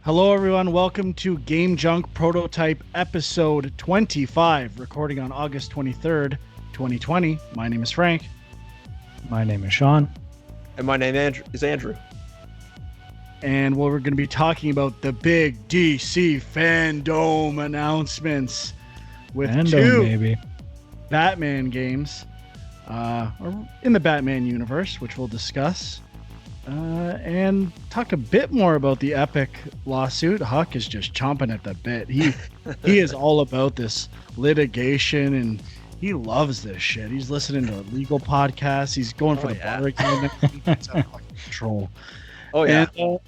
Hello, everyone. Welcome to Game Junk Prototype Episode 25, recording on August 23rd, 2020. My name is Frank. My name is Sean. And my name is Andrew. And what we're going to be talking about the big DC FanDome announcements with two Batman games or in the Batman universe, which we'll discuss. And talk a bit more about the Epic lawsuit. Huck is just chomping at the bit. He is all about this litigation, and he loves this shit. He's listening to legal podcasts. He's going for the bar again. He's out of control. Oh yeah. And,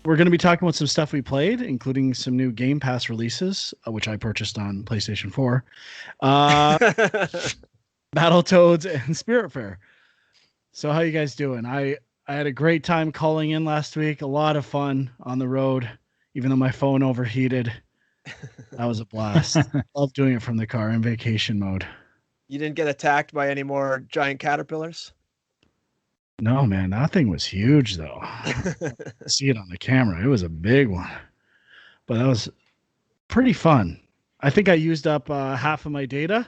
we're going to be talking about some stuff we played, including some new Game Pass releases, which I purchased on PlayStation 4. Battletoads and Spiritfarer. So how you guys doing? I had a great time calling in last week. A lot of fun on the road, even though my phone overheated. That was a blast. Love doing it from the car in vacation mode. You didn't get attacked by any more giant caterpillars? No, man. That thing was huge, though. See it on the camera. It was a big one. But that was pretty fun. I think I used up half of my data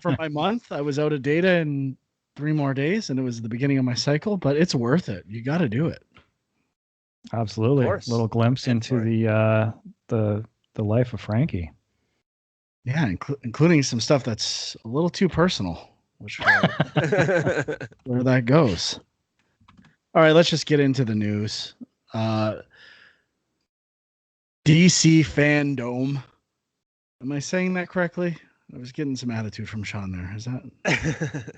for my month. I was out of data in 3 more days, and it was the beginning of my cycle, but it's worth it. You got to do it. Absolutely. A little glimpse into the life of Frankie. Yeah, including some stuff that's a little too personal, which where that goes. All right, let's just get into the news. DC FanDome. Am I saying that correctly? I was getting some attitude from Sean there. Is that?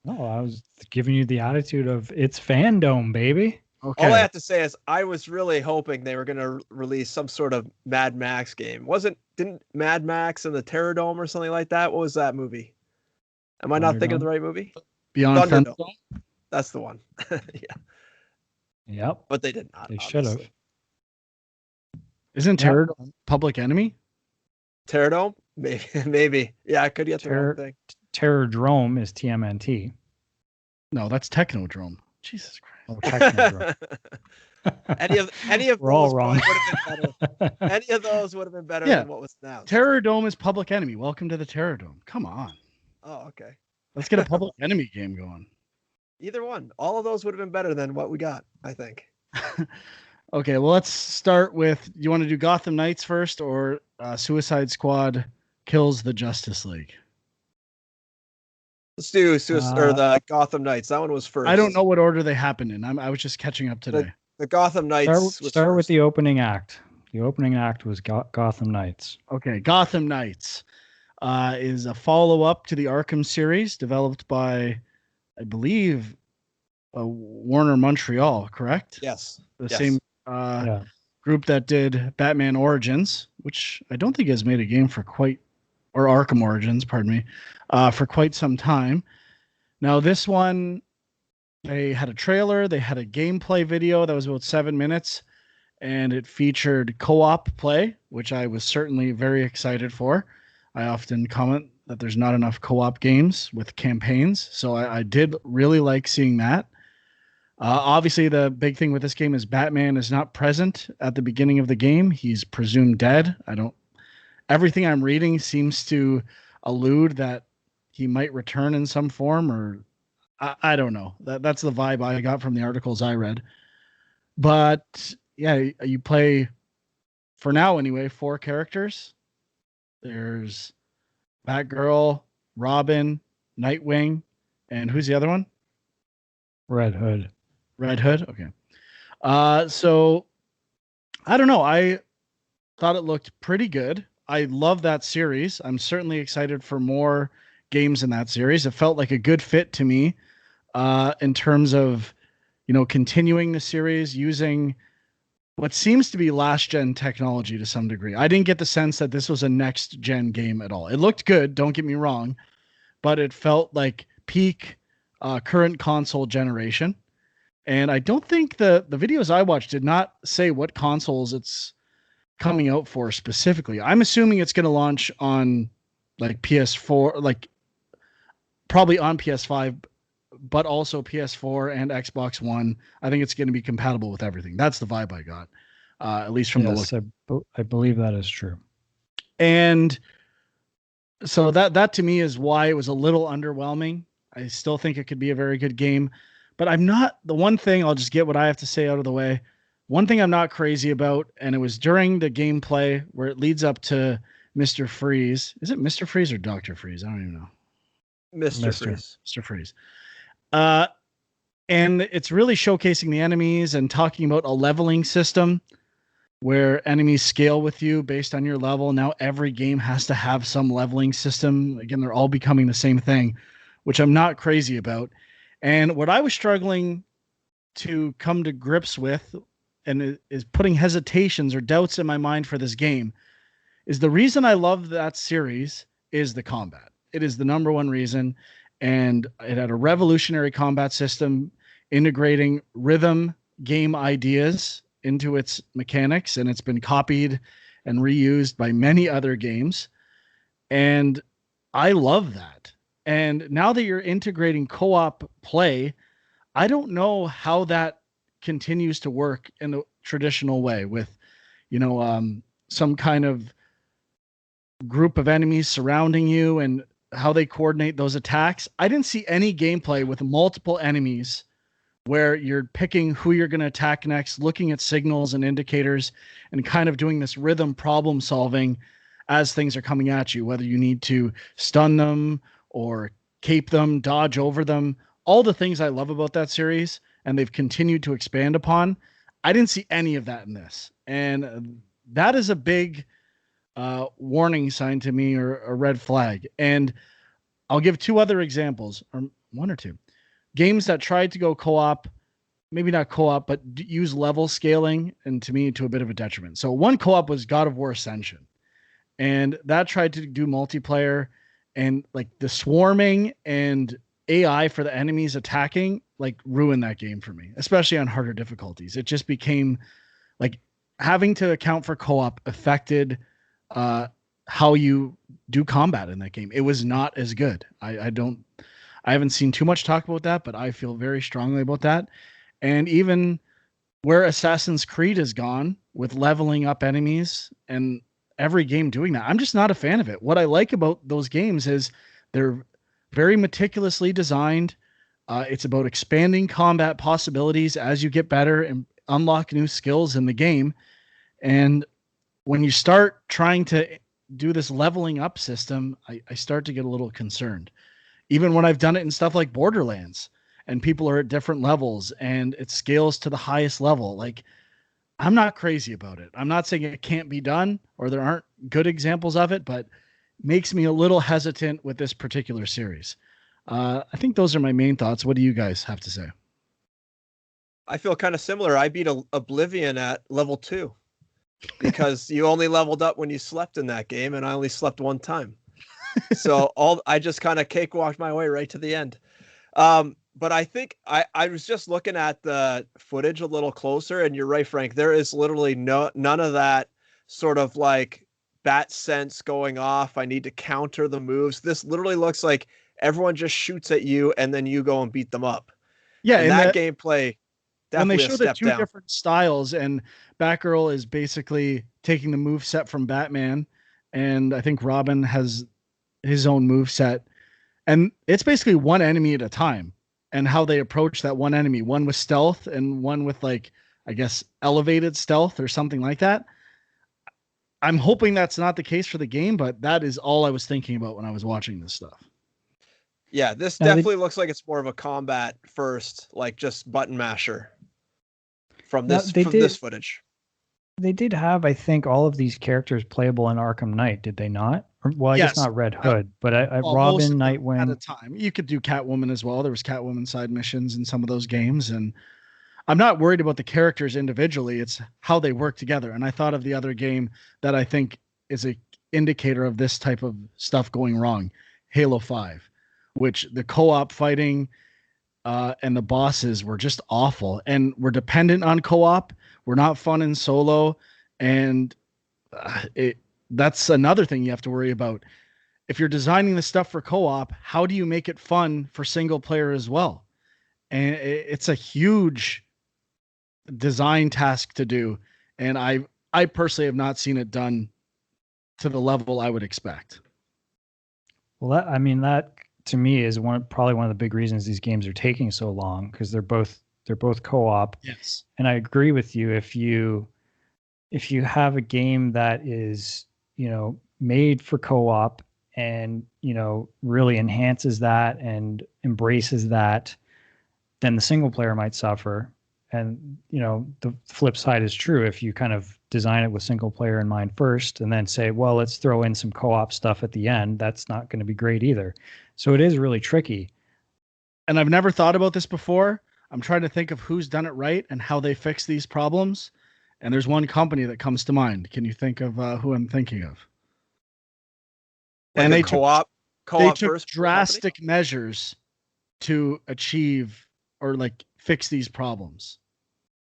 No, I was giving you the attitude of it's FanDome, baby. Okay. All I have to say is I was really hoping they were going to release some sort of Mad Max game. Didn't Mad Max and the Terrordome or something like that? What was that movie? Am I not thinking of the right movie? Beyond Thunderdome. FanDome? That's the one. Yeah. Yep. But they did not. They should have. Isn't Terrordome Public Enemy? Terrordome? Maybe. Yeah, I could get the wrong thing. Terrordrome is TMNT. No, that's Technodrome. Jesus Christ. Oh, Technodrome. any of We're all those wrong. would have been better. Any of those would have been better than what was announced. Terrordome is Public Enemy. Welcome to the Terrordome. Come on. Oh, okay. Let's get a Public Enemy game going. Either one. All of those would have been better than what we got, I think. Okay, well, let's start with, you want to do Gotham Knights first or Suicide Squad Kills the Justice League? Let's do the Gotham Knights. That one was first. I don't know what order they happened in. I was just catching up today. The Gotham Knights. Start with the opening act. The opening act was Gotham Knights. Okay, Gotham Knights is a follow-up to the Arkham series developed by, I believe, Warner Montreal, correct? Yes. The same group that did Batman Origins, which I don't think has made a game or Arkham Origins, pardon me, for quite some time. Now, this one, they had a trailer, they had a gameplay video that was about 7 minutes, and it featured co-op play, which I was certainly very excited for. I often comment that there's not enough co-op games with campaigns, so I did really like seeing that. Obviously, the big thing with this game is Batman is not present at the beginning of the game. He's presumed dead. Everything I'm reading seems to allude that he might return in some form, or I don't know. That's the vibe I got from the articles I read. But yeah, you play, for now anyway, 4 characters. There's Batgirl, Robin, Nightwing, and who's the other one? Red Hood. Okay. So I don't know. I thought it looked pretty good. I love that series. I'm certainly excited for more games in that series. It felt like a good fit to me in terms of, continuing the series using what seems to be last gen technology to some degree. I didn't get the sense that this was a next gen game at all. It looked good, don't get me wrong, but it felt like peak current console generation. And I don't think the videos I watched did not say what consoles it's coming out for specifically. I'm assuming it's going to launch on like PS4, like probably on PS5, but also PS4 and Xbox One. I think it's going to be compatible with everything. That's the vibe I got. at least from the look. I believe that is true. And so that to me is why it was a little underwhelming. I still think it could be a very good game, but I'm not. The one thing, I'll just get what I have to say out of the way. One thing I'm not crazy about, and it was during the gameplay where it leads up to Mr. Freeze. Is it Mr. Freeze or Dr. Freeze? I don't even know. Mr. Freeze. Mr. Freeze. And it's really showcasing the enemies and talking about a leveling system where enemies scale with you based on your level. Now every game has to have some leveling system. Again, they're all becoming the same thing, which I'm not crazy about. And what I was struggling to come to grips with, and is putting hesitations or doubts in my mind for this game, is the reason I love that series is the combat. It is the number one reason. And it had a revolutionary combat system integrating rhythm game ideas into its mechanics, and it's been copied and reused by many other games. And I love that. And now that you're integrating co-op play, I don't know how that continues to work in the traditional way with, some kind of group of enemies surrounding you and how they coordinate those attacks. I didn't see any gameplay with multiple enemies where you're picking who you're going to attack next, looking at signals and indicators, and kind of doing this rhythm problem solving as things are coming at you, whether you need to stun them or cape them, dodge over them, all the things I love about that series, and they've continued to expand upon. I didn't see any of that in this. And that is a big warning sign to me, or a red flag. And I'll give two other examples, or one or two. Games that tried to go co-op, maybe not co-op, but use level scaling, and to me, to a bit of a detriment. So one co-op was God of War Ascension, and that tried to do multiplayer, and like the swarming and AI for the enemies attacking, like ruined that game for me, especially on harder difficulties. It just became like having to account for co-op affected how you do combat in that game. It was not as good. I haven't seen too much talk about that, but I feel very strongly about that. And even where Assassin's Creed has gone with leveling up enemies and every game doing that, I'm just not a fan of it. What I like about those games is they're very meticulously designed. It's about expanding combat possibilities as you get better and unlock new skills in the game. And when you start trying to do this leveling up system, I start to get a little concerned. Even when I've done it in stuff like Borderlands and people are at different levels and it scales to the highest level, like I'm not crazy about it. I'm not saying it can't be done or there aren't good examples of it, but makes me a little hesitant with this particular series. I think those are my main thoughts. What do you guys have to say? I feel kind of similar. I beat Oblivion at level 2 because you only leveled up when you slept in that game, and I only slept one time. So I just kind of cakewalked my way right to the end. But I think I was just looking at the footage a little closer, and you're right, Frank. There is literally none of that sort of like bat sense going off. I need to counter the moves. This literally looks like everyone just shoots at you, and then you go and beat them up. Yeah, and that gameplay definitely when they show the two different styles, and Batgirl is basically taking the move set from Batman, and I think Robin has his own move set, and it's basically one enemy at a time, and how they approach that one enemy, one with stealth and one with like, I guess, elevated stealth or something like that. I'm hoping that's not the case for the game, but that is all I was thinking about when I was watching this stuff. Yeah, this definitely looks like it's more of a combat first, like just button masher from this footage. They did have, I think, all of these characters playable in Arkham Knight, did they not? Well, I guess not Red Hood, but Robin, Nightwing. At a time, you could do Catwoman as well. There was Catwoman side missions in some of those games, and I'm not worried about the characters individually. It's how they work together. And I thought of the other game that I think is a indicator of this type of stuff going wrong, Halo 5, which the co-op fighting and the bosses were just awful, and we're dependent on co-op. We're not fun in solo, and that's another thing you have to worry about. If you're designing the stuff for co-op, how do you make it fun for single player as well? And it's a huge design task to do and I personally have not seen it done to the level I would expect. Well, that to me is probably one of the big reasons these games are taking so long, because they're both co-op. Yes. And I agree with you. If you have a game that is, made for co-op and, really enhances that and embraces that, then the single player might suffer. And, the flip side is true. If you kind of design it with single player in mind first and then say, well, let's throw in some co-op stuff at the end, that's not going to be great either. So it is really tricky. And I've never thought about this before. I'm trying to think of who's done it right and how they fix these problems. And there's one company that comes to mind. Can you think of who I'm thinking of? Like, and they took drastic measures to achieve or like fix these problems.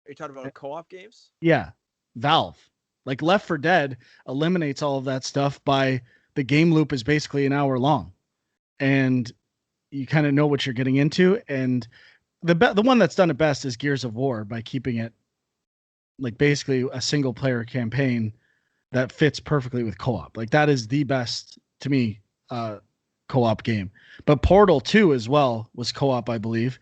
Are you talking about co-op games? Yeah. Valve. Like Left 4 Dead eliminates all of that stuff by the game loop is basically an hour long. And you kind of know what you're getting into. And the one that's done it best is Gears of War, by keeping it like basically a single player campaign that fits perfectly with co-op. Like that is the best to me co-op game. But Portal 2 as well was co-op, I believe.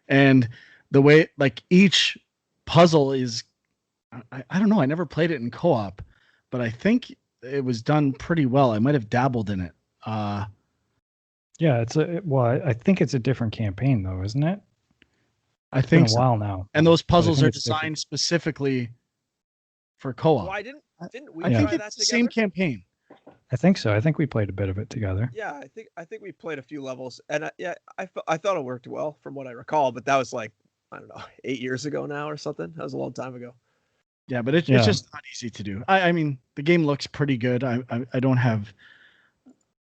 And the way like each puzzle is, I don't know, I never played it in co-op, but I think it was done pretty well. I might have dabbled in it. Yeah, I think it's a different campaign though, isn't it? I think it's been a while now. And those puzzles are designed specifically for co-op. Well, didn't we I try think that it's together? The same campaign. I think so. I think we played a bit of it together. Yeah, I think we played a few levels, and I thought it worked well from what I recall. But that was like, I don't know, 8 years ago now or something. That was a long time ago. Yeah, but it's just not easy to do. I mean, the game looks pretty good. I don't have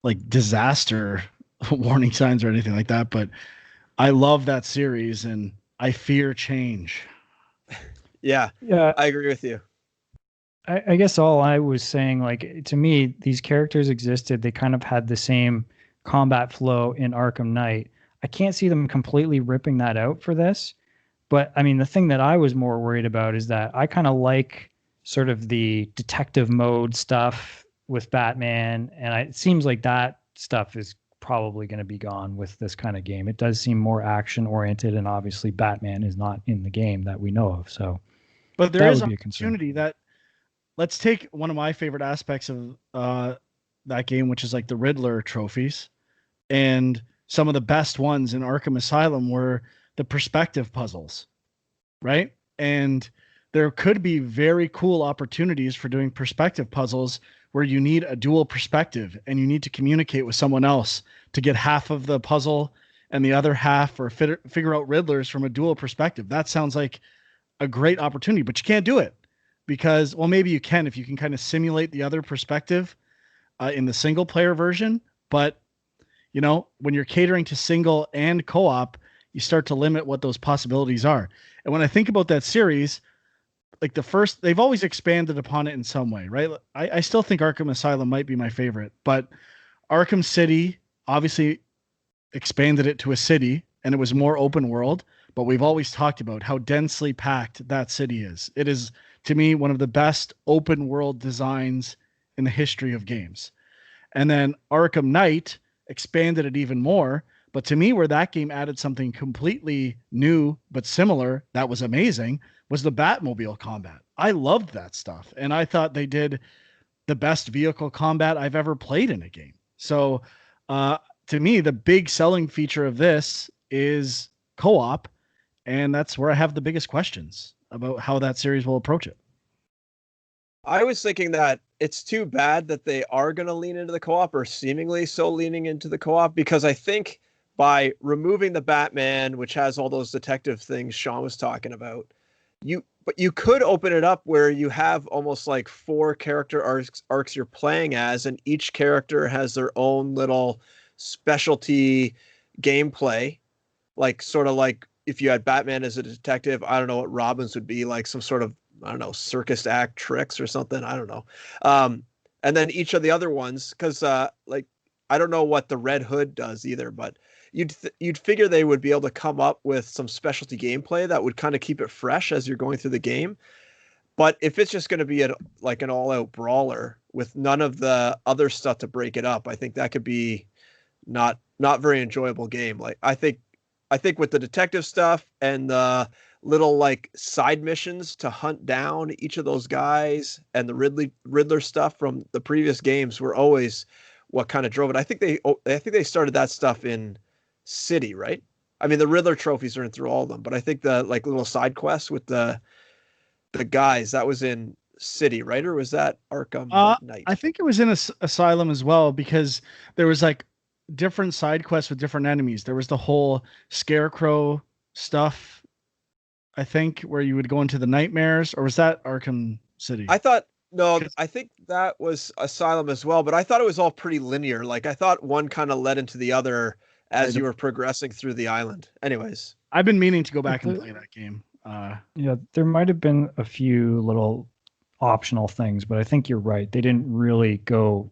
like disaster warning signs or anything like that, but I love that series and I fear change. Yeah, I agree with you. I guess all I was saying, like, to me, these characters existed. They kind of had the same combat flow in Arkham Knight. I can't see them completely ripping that out for this. But I mean, the thing that I was more worried about is that I kind of like sort of the detective mode stuff with Batman. And it seems like that stuff is probably going to be gone with this kind of game. It does seem more action oriented. And obviously Batman is not in the game that we know of. So, but there is an opportunity that, let's take one of my favorite aspects of that game, which is like the Riddler trophies. And some of the best ones in Arkham Asylum were the perspective puzzles, right? And there could be very cool opportunities for doing perspective puzzles where you need a dual perspective and you need to communicate with someone else to get half of the puzzle and the other half, or figure out Riddlers from a dual perspective. That sounds like a great opportunity, but you can't do it because, well, maybe you can if you can kind of simulate the other perspective in the single player version. But, you know, when you're catering to single and co-op, you start to limit what those possibilities are. And when I think about that series, like they've always expanded upon it in some way, right? I still think Arkham Asylum might be my favorite, but Arkham City obviously expanded it to a city and it was more open world, but we've always talked about how densely packed that city is. It is, to me, one of the best open world designs in the history of games. And then Arkham Knight expanded it even more. But to me, where that game added something completely new but similar that was amazing was the Batmobile combat. I loved that stuff. And I thought they did the best vehicle combat I've ever played in a game. So to me, the big selling feature of this is co-op. And that's where I have the biggest questions about how that series will approach it. I was thinking that it's too bad that they are going to lean into the co-op, or seemingly so leaning into the co-op, because I think by removing the Batman, which has all those detective things Sean was talking about, but you could open it up where you have almost like 4 character arcs you're playing as, and each character has their own little specialty gameplay, like sort of like if you had Batman as a detective, I don't know what Robin's would be, like some sort of, I don't know, circus act tricks or something. I don't know. And then each of the other ones, because like, I don't know what the Red Hood does either, but you'd figure they would be able to come up with some specialty gameplay that would kind of keep it fresh as you're going through the game. But if it's just going to be like an all-out brawler with none of the other stuff to break it up, I think that could be not very enjoyable game. Like I think with the detective stuff and the little like side missions to hunt down each of those guys and the Riddler stuff from the previous games were always what kind of drove it. I think they started that stuff in City, right? I mean, the Riddler trophies are in through all of them, but I think the like little side quests with the guys that was in City, right? Or was that Arkham Knight? I think it was in Asylum as well, because there was like different side quests with different enemies. There was the whole Scarecrow stuff, I think, where you would go into the nightmares, or was that Arkham City? I think that was Asylum as well, but I thought it was all pretty linear. Like I thought one kind of led into the other as you were progressing through the island. Anyways, I've been meaning to go back and play that game. Yeah, there might have been a few little optional things, but I think you're right. They didn't really go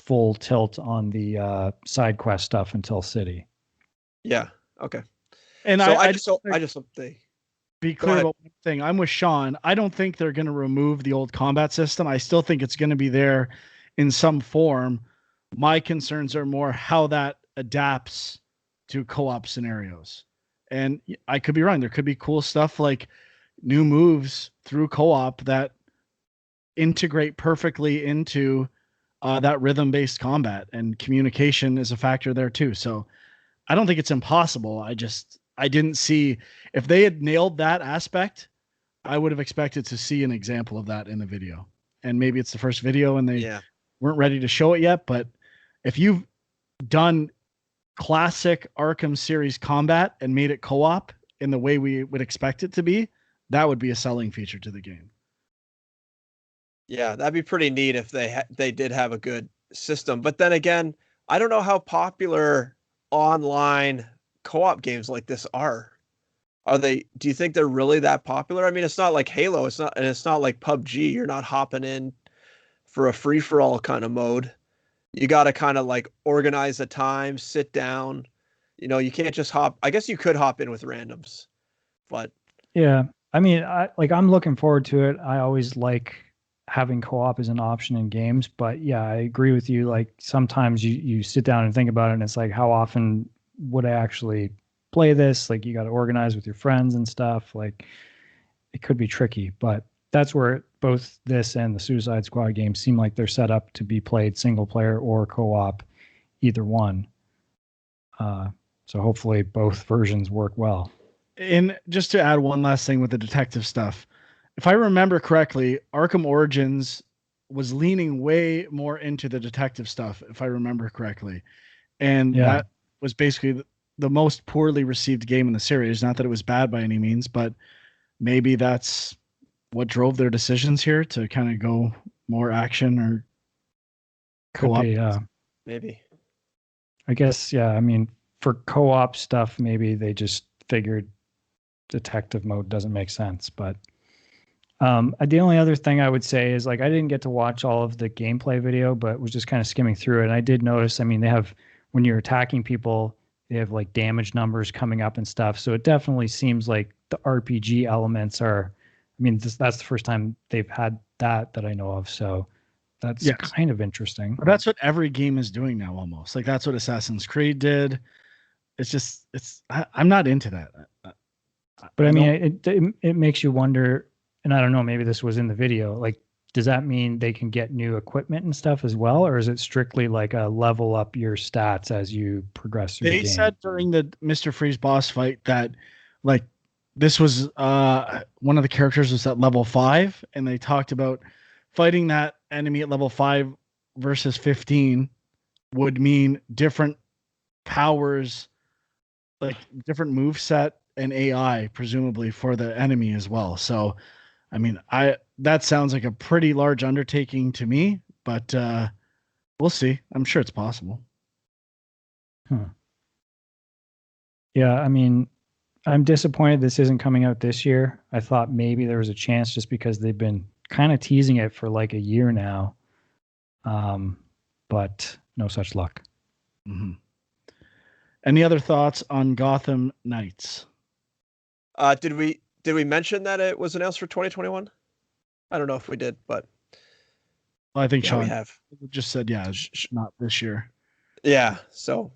full tilt on the side quest stuff until City. Yeah. Okay. And so I just hope they be clear about one thing. I'm with Sean. I don't think they're going to remove the old combat system. I still think it's going to be there in some form. My concerns are more how that adapts to co-op scenarios. And I could be wrong. There could be cool stuff like new moves through co-op that integrate perfectly into that rhythm-based combat, and communication is a factor there too. So I don't think it's impossible. I didn't see, if they had nailed that aspect, I would have expected to see an example of that in the video. And maybe it's the first video and they weren't ready to show it yet. But if you've done classic Arkham series combat and made it co-op in the way we would expect it to be, that would be a selling feature to the game. Yeah, that'd be pretty neat if they did have a good system. But then again, I don't know how popular online co-op games like this are. Do you think they're really that popular? I mean, it's not like Halo, it's not like PUBG. You're not hopping in for a free-for-all kind of mode. You got to kind of like organize the time, sit down. You can't just hop. I guess you could hop in with randoms, but yeah, I mean, I'm looking forward to it. I always like having co-op as an option in games, but yeah, I agree with you. Like sometimes you sit down and think about it and it's like, how often would I actually play this? Like you got to organize with your friends and stuff. Like it could be tricky, but that's where both this and the Suicide Squad games seem like they're set up to be played single player or co-op, either one. So hopefully both versions work well. And just to add one last thing with the detective stuff, if I remember correctly, Arkham Origins was leaning way more into the detective stuff, if I remember correctly. And that was basically the most poorly received game in the series. Not that it was bad by any means, but maybe that's what drove their decisions here to kind of go more action or co-op. Maybe. I guess, yeah. I mean, for co-op stuff, maybe they just figured detective mode doesn't make sense, but the only other thing I would say is like I didn't get to watch all of the gameplay video, but was just kind of skimming through it. And I did notice, I mean, they have, when you're attacking people, they have like damage numbers coming up and stuff. So it definitely seems like the RPG elements are, I mean, that's the first time they've had that I know of. So that's kind of interesting. But that's what every game is doing now almost. Like that's what Assassin's Creed did. I'm not into that. But I mean, it makes you wonder, and I don't know, maybe this was in the video, like, does that mean they can get new equipment and stuff as well? Or is it strictly like a level up your stats as you progress through the game? They said during the Mr. Freeze boss fight that like this was one of the characters was at level 5, and they talked about fighting that enemy at level 5 versus 15 would mean different powers, like different move set and AI presumably for the enemy as well. So I mean, that sounds like a pretty large undertaking to me, but we'll see. I'm sure it's possible. Yeah, I mean, I'm disappointed this isn't coming out this year. I thought maybe there was a chance just because they've been kind of teasing it for like a year now. But no such luck. Mm-hmm. Any other thoughts on Gotham Knights? Did we mention that it was announced for 2021? I don't know if we did, but I think yeah, Sean we have. just said, not this year. Yeah, so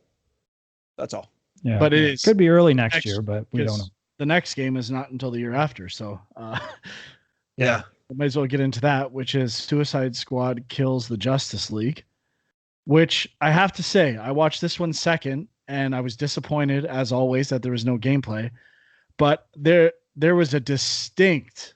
that's all. Yeah, but it could be early next next, year, but we don't know. The next game is not until the year after, so Yeah. I might as well get into that, which is Suicide Squad Kills the Justice League, which I have to say, I watched this one second, and I was disappointed, as always, that there was no gameplay. But there was a distinct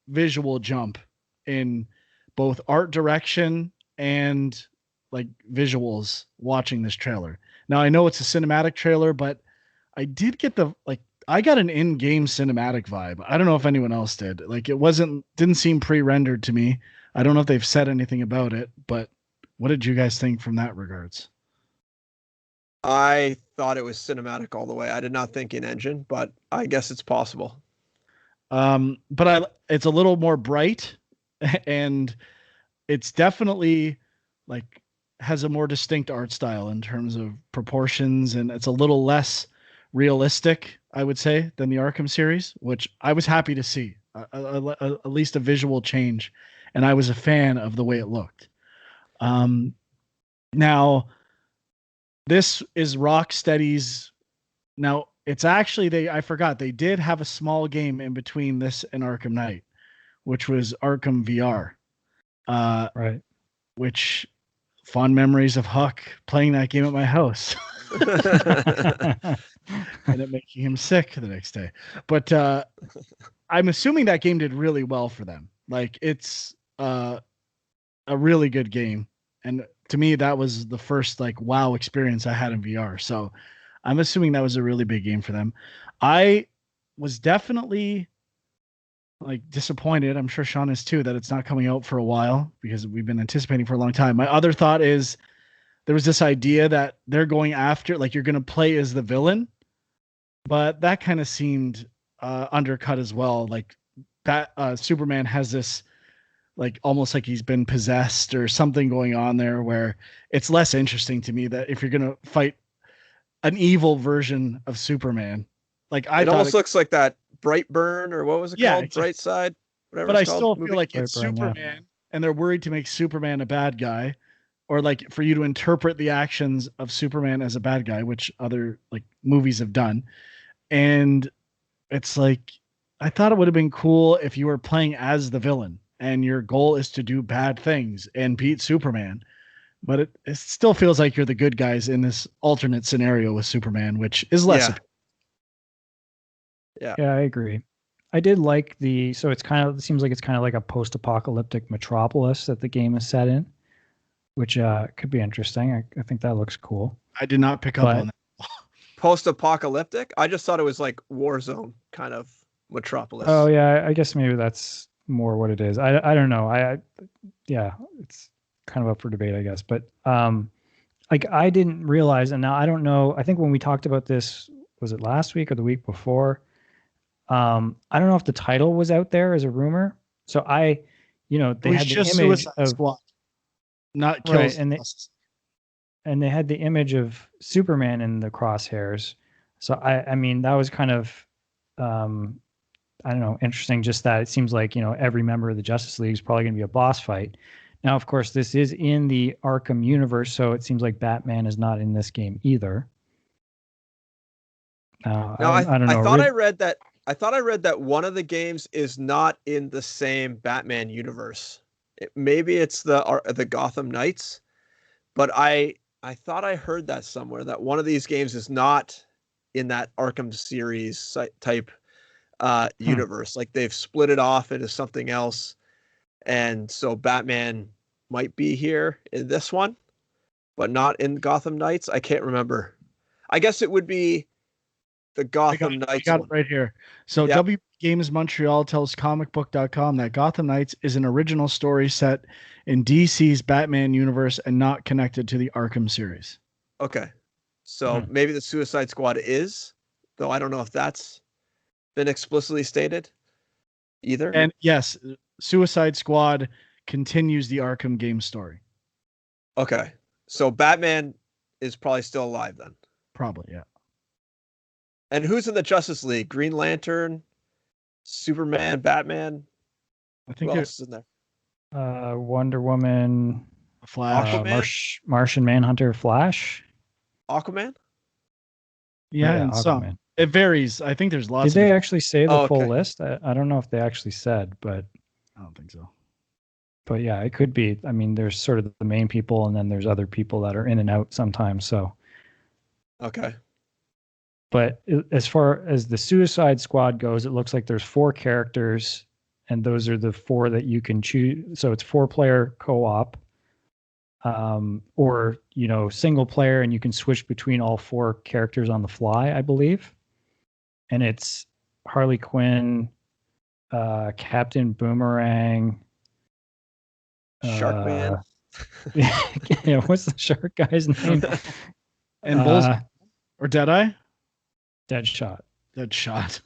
visual jump in both art direction and like visuals watching this trailer. Now I know it's a cinematic trailer, but I did get I got an in-game cinematic vibe. I don't know if anyone else did. Like it didn't seem pre-rendered to me. I don't know if they've said anything about it, but what did you guys think from that regards? I thought it was cinematic all the way. I did not think in engine, but I guess it's possible. It's a little more bright and it's definitely like has a more distinct art style in terms of proportions, and it's a little less realistic, I would say, than the Arkham series, which I was happy to see. At least a visual change, and I was a fan of the way it looked. Now, this is Rocksteady's. Now, it's actually I forgot they did have a small game in between this and Arkham Knight, which was Arkham VR. Right. Which fond memories of Huck playing that game at my house and it making him sick the next day. But I'm assuming that game did really well for them. Like it's a really good game. And to me, that was the first like wow experience I had in VR. So I'm assuming that was a really big game for them. I was definitely like disappointed. I'm sure Sean is too, that it's not coming out for a while because we've been anticipating for a long time. My other thought is there was this idea that they're going after, like you're going to play as the villain, but that kind of seemed undercut as well. Like that Superman has this like almost like he's been possessed or something going on there where it's less interesting to me that if you're going to fight an evil version of Superman, like it almost looks like that Brightburn or what was it called? Exactly. Bright Side, whatever. But I called, still movie? feel like it's Brightburn, Superman, and they're worried to make Superman a bad guy, or like for you to interpret the actions of Superman as a bad guy, which other like movies have done. And it's like I thought it would have been cool if you were playing as the villain and your goal is to do bad things and beat Superman. But it still feels like you're the good guys in this alternate scenario with Superman, which is less. Yeah, I agree. I did like so it seems like it's kind of like a post-apocalyptic metropolis that the game is set in, which could be interesting. I think that looks cool. I did not pick up on that. Post-apocalyptic? I just thought it was like Warzone kind of metropolis. Oh yeah, I guess maybe that's more what it is. I don't know. Yeah, it's kind of up for debate, I guess. But like I didn't realize, and now I don't know. I think when we talked about this, was it last week or the week before? I don't know if the title was out there as a rumor. So they had the image Suicide of Squad, not right, Kills. and they had the image of Superman in the crosshairs. So I mean that was kind of I don't know, interesting. Just that it seems like every member of the Justice League is probably going to be a boss fight. Now, of course, this is in the Arkham universe, so it seems like Batman is not in this game either. No, I don't know. I thought I read that one of the games is not in the same Batman universe. Maybe it's the Gotham Knights, but I thought I heard that somewhere that one of these games is not in that Arkham series type universe. Like they've split it off into something else, and so Batman might be here in this one, but not in Gotham Knights. I can't remember. I guess it would be the Gotham Knights. I got it right here. So W Games Montreal tells comicbook.com that Gotham Knights is an original story set in DC's Batman universe and not connected to the Arkham series. Okay. So maybe the Suicide Squad is, though I don't know if that's been explicitly stated either. And yes, Suicide Squad continues the Arkham game story. Okay. So Batman is probably still alive then. Probably, yeah. And who's in the Justice League? Green Lantern, Superman, Batman? I Who think else is in there? Wonder Woman, Flash. Aquaman? Martian Manhunter, Flash. Aquaman? Yeah, Yeah, and Aquaman. it varies. I think there's lots Did of they different. actually say the Oh, full okay. list? I don't know if they actually said, but I don't think so. yeah, it could be. I mean, there's sort of the main people, and then there's other people that are in and out sometimes. So, Okay. but as far as the Suicide Squad goes, it looks like there's 4 characters, and those are the 4 that you can choose. So it's 4-player co-op, or single player, and you can switch between all 4 characters on the fly, I believe. And it's Harley Quinn, Captain Boomerang. Sharkman? Yeah, what's the shark guy's name? And Bulls or Deadeye? Deadshot. Deadshot.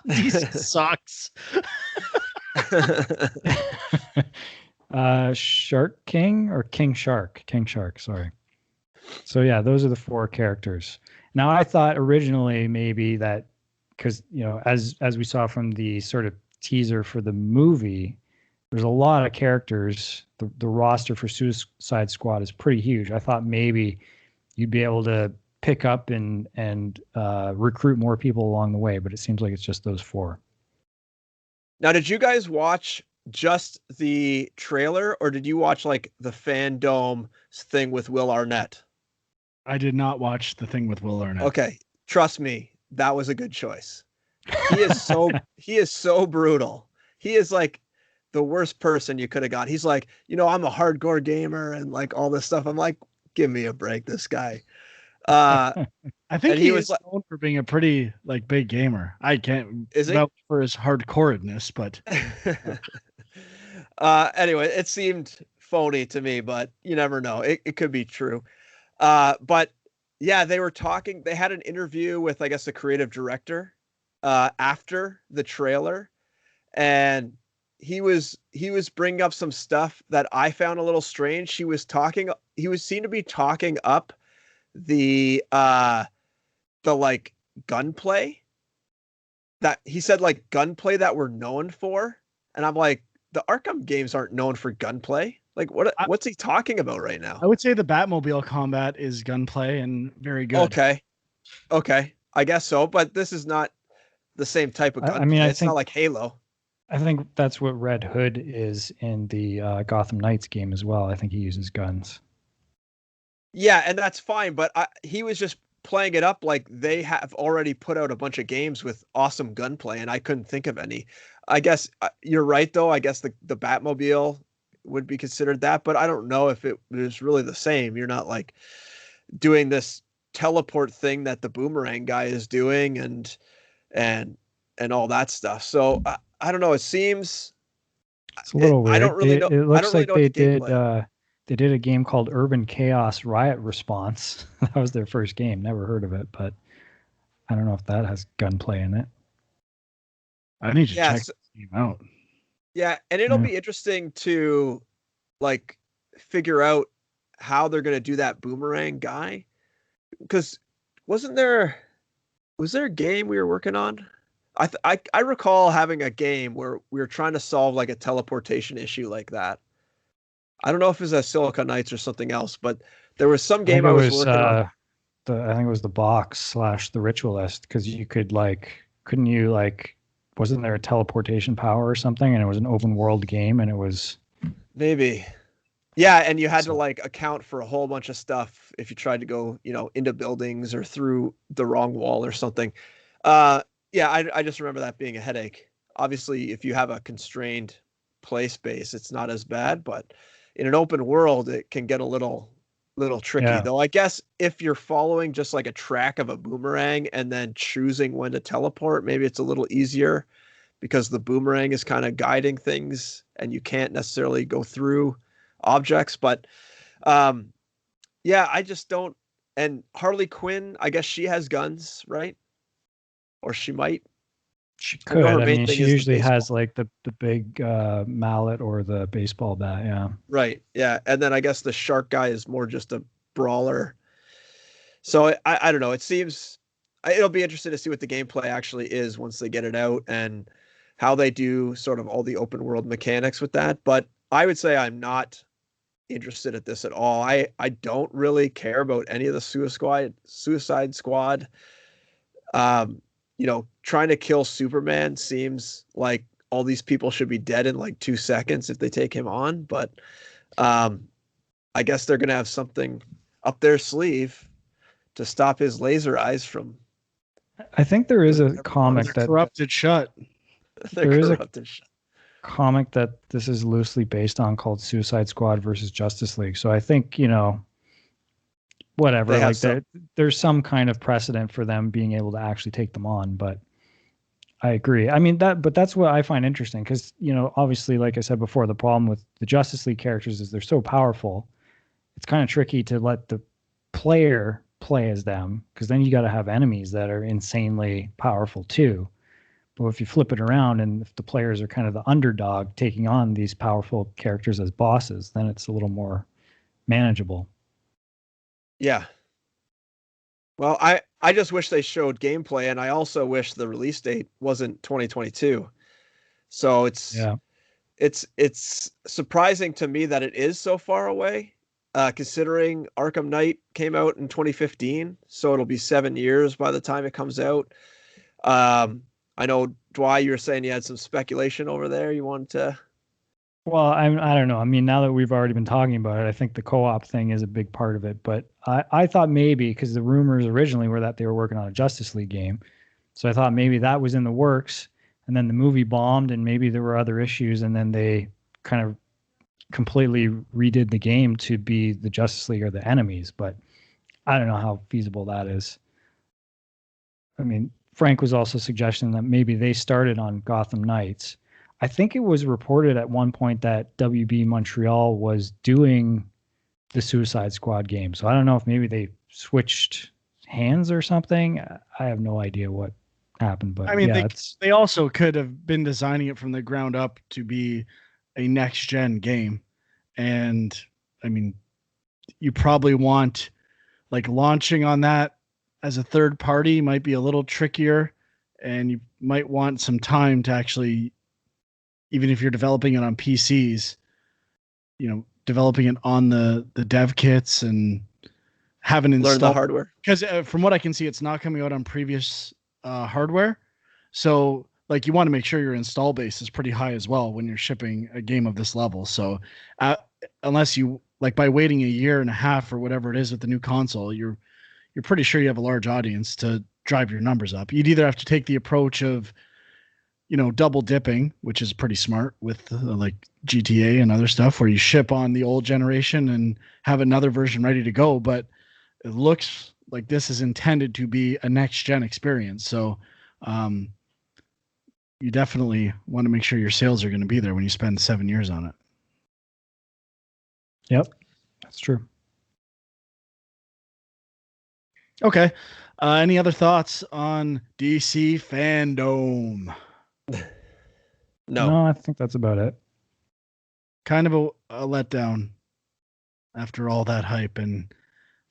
DC sucks. Shark King or King Shark? King Shark, sorry. So yeah, those are the 4 characters. Now I thought originally maybe that because as we saw from the sort of teaser for the movie, there's a lot of characters. The roster for Suicide Squad is pretty huge. I thought maybe you'd be able to pick up and recruit more people along the way, but it seems like it's just those 4. Now, did you guys watch just the trailer, or did you watch like the FanDome thing with Will Arnett? I did not watch the thing with Will Arnett. Okay, trust me, that was a good choice. He is so brutal. He is like the worst person you could have got. He's like, I'm a hardcore gamer and like all this stuff. I'm like, give me a break, this guy. I think he was is known for being a pretty like big gamer. I can't vouch for his hardcoreness, but anyway, it seemed phony to me, but you never know. It could be true. But yeah, they were talking. They had an interview with, I guess, the creative director after the trailer, and he was bringing up some stuff that I found a little strange. He seemed to be talking up the like gunplay that he said, like gunplay that we're known for, and I'm like, the Arkham games aren't known for gunplay. Like what's he talking about right now? I would say the Batmobile combat is gunplay and very good. Okay, I guess so, but this is not the same type of gunplay. I mean, it's not like Halo. I think that's what Red Hood is in the Gotham Knights game as well. I think he uses guns. Yeah, and that's fine, but he was just playing it up like they have already put out a bunch of games with awesome gunplay, and I couldn't think of any. I guess you're right, though. I guess the Batmobile would be considered that, but I don't know if it was really the same. You're not like doing this teleport thing that the Boomerang guy is doing and all that stuff. So I don't know. It seems it's a little weird. I don't really know. It looks like they did. They did a game called Urban Chaos Riot Response. That was their first game. Never heard of it, but I don't know if that has gunplay in it. I need to check this game out. Yeah, and it'll be interesting to like figure out how they're going to do that Boomerang guy, because was there a game we were working on? I recall having a game where we were trying to solve like a teleportation issue like that. I don't know if it was a Silicon Knights or something else, but there was some game I was working on. I think it was the box / the Ritualist, because you could couldn't you wasn't there a teleportation power or something, and it was an open world game, and it was maybe. Yeah, and you had to account for a whole bunch of stuff if you tried to go, into buildings or through the wrong wall or something. Yeah, I just remember that being a headache. Obviously, if you have a constrained play space, it's not as bad, but in an open world, it can get a little tricky. Though I guess if you're following just like a track of a boomerang and then choosing when to teleport, maybe it's a little easier because the boomerang is kind of guiding things and you can't necessarily go through objects. But yeah, I just don't. And Harley Quinn, I guess she has guns, right? Or she might. She could. I mean, she usually has like the big mallet or the baseball bat. Yeah. Right. Yeah. And then I guess the shark guy is more just a brawler. So I don't know. It seems it'll be interesting to see what the gameplay actually is once they get it out and how they do sort of all the open world mechanics with that. But I would say I'm not interested at this at all. I don't really care about any of the Suicide Squad. Trying to kill Superman seems like all these people should be dead in like 2 seconds if they take him on. But I guess they're gonna have something up their sleeve to stop his laser eyes from. I think there is a comic that corrupted shut. There is a comic that this is loosely based on called Suicide Squad versus Justice League. So I think, whatever, like there's some kind of precedent for them being able to actually take them on. But I agree. I mean, but that's what I find interesting because, obviously, like I said before, the problem with the Justice League characters is they're so powerful. It's kind of tricky to let the player play as them because then you got to have enemies that are insanely powerful too. But if you flip it around and if the players are kind of the underdog taking on these powerful characters as bosses, then it's a little more manageable. Yeah. Well, I just wish they showed gameplay, and I also wish the release date wasn't 2022. So it's surprising to me that it is so far away, considering Arkham Knight came out in 2015. So it'll be 7 years by the time it comes out. I know, Dwight, you were saying you had some speculation over there. You wanted to. Well, I don't know. I mean, now that we've already been talking about it, I think the co-op thing is a big part of it. But I thought maybe because the rumors originally were that they were working on a Justice League game. So I thought maybe that was in the works. And then the movie bombed and maybe there were other issues. And then they kind of completely redid the game to be the Justice League or the enemies. But I don't know how feasible that is. I mean, Frank was also suggesting that maybe they started on Gotham Knights. I think it was reported at one point that WB Montreal was doing the Suicide Squad game. So I don't know if maybe they switched hands or something. I have no idea what happened, but I mean, yeah, they also could have been designing it from the ground up to be a next gen game. And I mean, you probably want like launching on that as a third party might be a little trickier, and you might want some time to actually, even if you're developing it on PCs, developing it on the dev kits and having installed learn the hardware. Because from what I can see, it's not coming out on previous hardware. So like you want to make sure your install base is pretty high as well when you're shipping a game of this level. So unless you like by waiting a year and a half or whatever it is with the new console, you're pretty sure you have a large audience to drive your numbers up. You'd either have to take the approach of, double dipping, which is pretty smart with like GTA and other stuff where you ship on the old generation and have another version ready to go. But it looks like this is intended to be a next gen experience. So you definitely want to make sure your sales are going to be there when you spend 7 years on it. Yep, that's true. Okay. Any other thoughts on DC FanDome? No, I think that's about it. Kind of a letdown after all that hype, and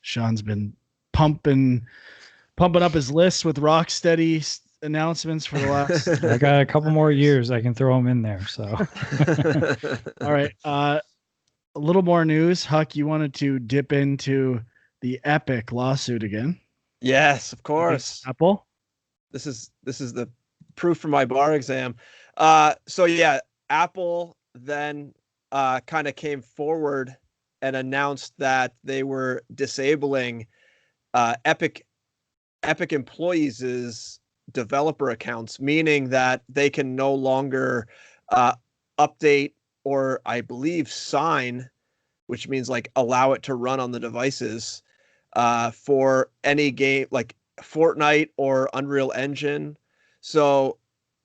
Sean's been pumping up his list with Rocksteady announcements for the last. I got a couple more years I can throw them in there. So, all right. A little more news. Huck, you wanted to dip into the Epic lawsuit again? Yes, of course. Apple. This is the proof for my bar exam. So yeah, Apple then kind of came forward and announced that they were disabling Epic employees' developer accounts, meaning that they can no longer update or I believe sign, which means like allow it to run on the devices for any game like Fortnite or Unreal Engine. So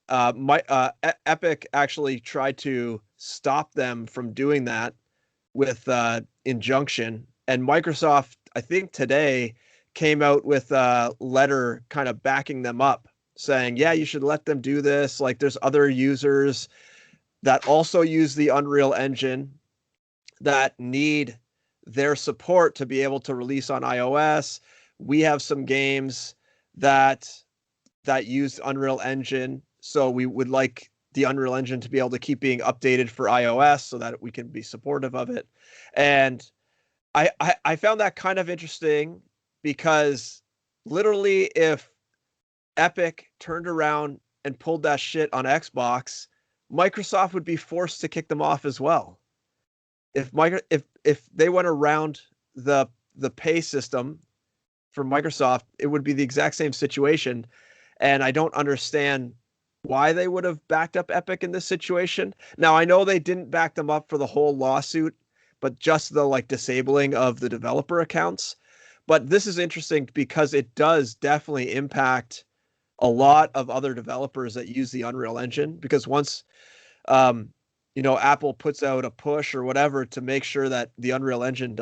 Epic actually tried to stop them from doing that with injunction. And Microsoft, I think today, came out with a letter kind of backing them up, saying, yeah, you should let them do this. Like there's other users that also use the Unreal Engine that need their support to be able to release on iOS. We have some games that use Unreal Engine, so we would like the Unreal Engine to be able to keep being updated for iOS so that we can be supportive of it. And I found that kind of interesting because literally if Epic turned around and pulled that shit on Xbox, Microsoft would be forced to kick them off as well. If they went around the pay system for Microsoft, it would be the exact same situation. And I don't understand why they would have backed up Epic in this situation. Now, I know they didn't back them up for the whole lawsuit, but just the like disabling of the developer accounts. But this is interesting because it does definitely impact a lot of other developers that use the Unreal Engine, because once Apple puts out a push or whatever to make sure that the Unreal Engine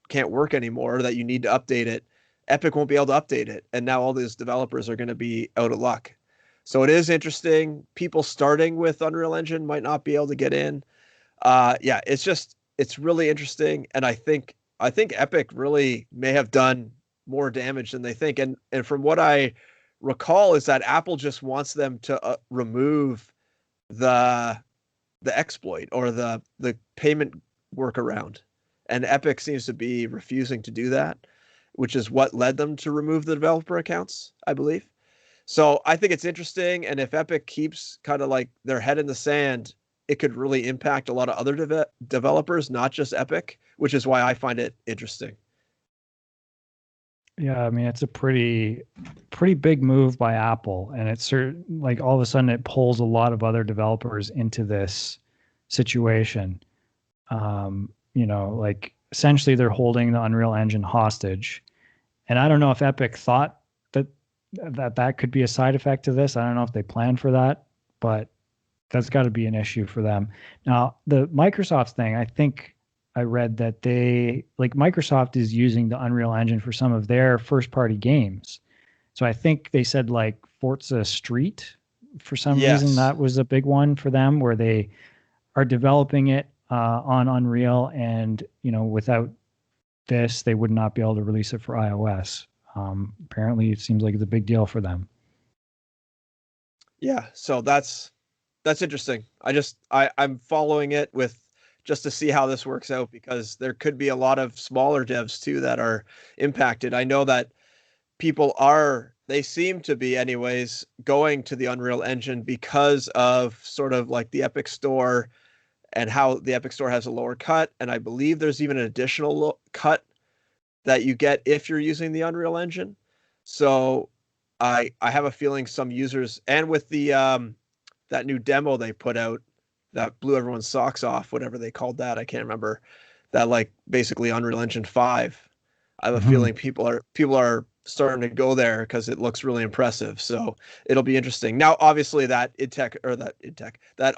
can't work anymore, that you need to update it, Epic won't be able to update it. And now all these developers are going to be out of luck. So it is interesting. People starting with Unreal Engine might not be able to get in. It's really interesting. And I think Epic really may have done more damage than they think. And from what I recall is that Apple just wants them to remove the exploit or the payment workaround. And Epic seems to be refusing to do that, which is what led them to remove the developer accounts, I believe. So I think it's interesting. And if Epic keeps kind of like their head in the sand, it could really impact a lot of other developers, not just Epic, which is why I find it interesting. Yeah, I mean, it's a pretty big move by Apple, and it's like all of a sudden it pulls a lot of other developers into this situation. Like essentially they're holding the Unreal Engine hostage. And I don't know if Epic thought that could be a side effect to this. I don't know if they planned for that, but that's got to be an issue for them. Now, the Microsoft thing, I think I read that Microsoft is using the Unreal Engine for some of their first party games. So I think they said like Forza Street, for some reason, that was a big one for them, where they are developing it on Unreal, and without this, they would not be able to release it for iOS. Apparently, it seems like it's a big deal for them. Yeah, so that's interesting. I'm following it just to see how this works out, because there could be a lot of smaller devs too that are impacted. I know that they seem to be anyways going to the Unreal Engine because of sort of like the Epic Store and how the Epic Store has a lower cut. And I believe there's even an additional cut that you get if you're using the Unreal Engine. So I have a feeling some users, and with the that new demo they put out that blew everyone's socks off, whatever they called that, I can't remember, that like basically Unreal Engine 5. I have a feeling people are starting to go there because it looks really impressive. So it'll be interesting. Now, obviously that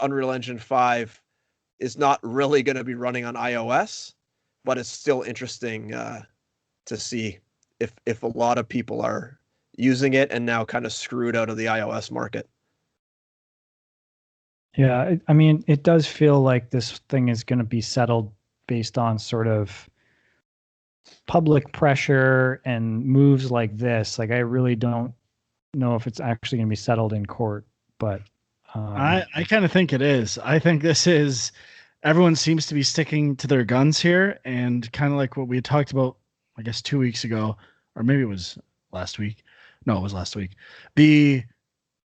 Unreal Engine 5 is not really going to be running on iOS, but it's still interesting to see if a lot of people are using it and now kind of screwed out of the iOS market. Yeah, I mean, it does feel like this thing is going to be settled based on sort of public pressure and moves like this. Like, I really don't know if it's actually going to be settled in court, but I kind of think it is. I think everyone seems to be sticking to their guns here, and kind of like what we had talked about, I guess 2 weeks ago, or maybe it was last week. No, it was last week.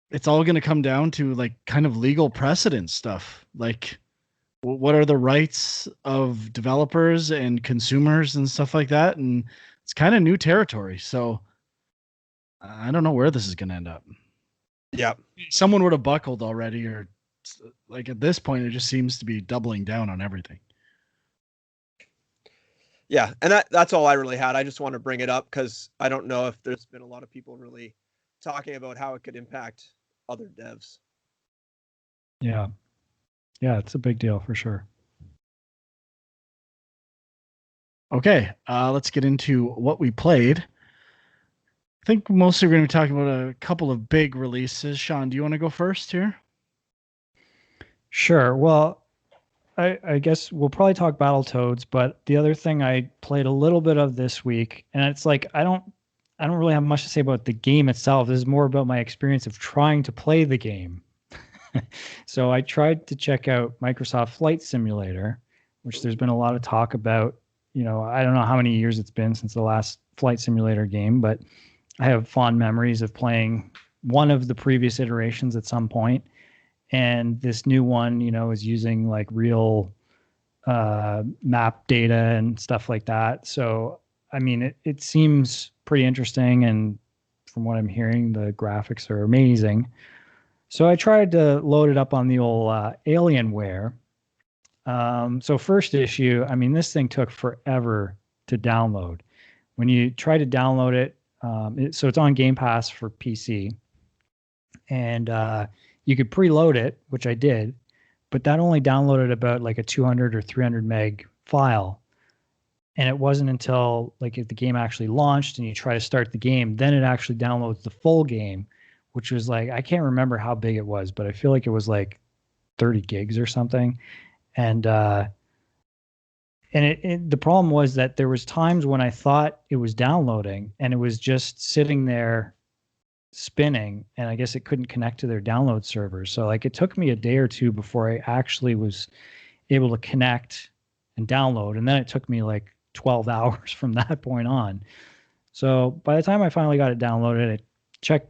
It's all going to come down to like kind of legal precedent stuff. Like, what are the rights of developers and consumers and stuff like that? And it's kind of new territory. So I don't know where this is going to end up. Yeah. Someone would have buckled already, or like at this point, it just seems to be doubling down on everything. Yeah. And that's all I really had. I just want to bring it up because I don't know if there's been a lot of people really talking about how it could impact other devs. Yeah, it's a big deal for sure. Okay, let's get into what we played. I think mostly we're going to be talking about a couple of big releases. Sean, do you want to go first here? Sure. Well, I guess we'll probably talk Battletoads, but the other thing I played a little bit of this week, and it's like I don't really have much to say about the game itself. This is more about my experience of trying to play the game. So I tried to check out Microsoft Flight Simulator, which there's been a lot of talk about. I don't know how many years it's been since the last Flight Simulator game, but I have fond memories of playing one of the previous iterations at some point. And this new one, is using like real map data and stuff like that. So, I mean, it seems pretty interesting. And from what I'm hearing, the graphics are amazing. So I tried to load it up on the old Alienware. So first issue, I mean, this thing took forever to download. When you try to download it, so it's on Game Pass for PC. And you could preload it, which I did, but that only downloaded about like a 200 or 300 meg file. And it wasn't until like if the game actually launched and you try to start the game, then it actually downloads the full game, which was like, I can't remember how big it was, but I feel like it was like 30 gigs or something. And the problem was that there was times when I thought it was downloading and it was just sitting there spinning, and I guess it couldn't connect to their download servers. So like it took me a day or two before I actually was able to connect and download. And then it took me like 12 hours from that point on. So by the time I finally got it downloaded, I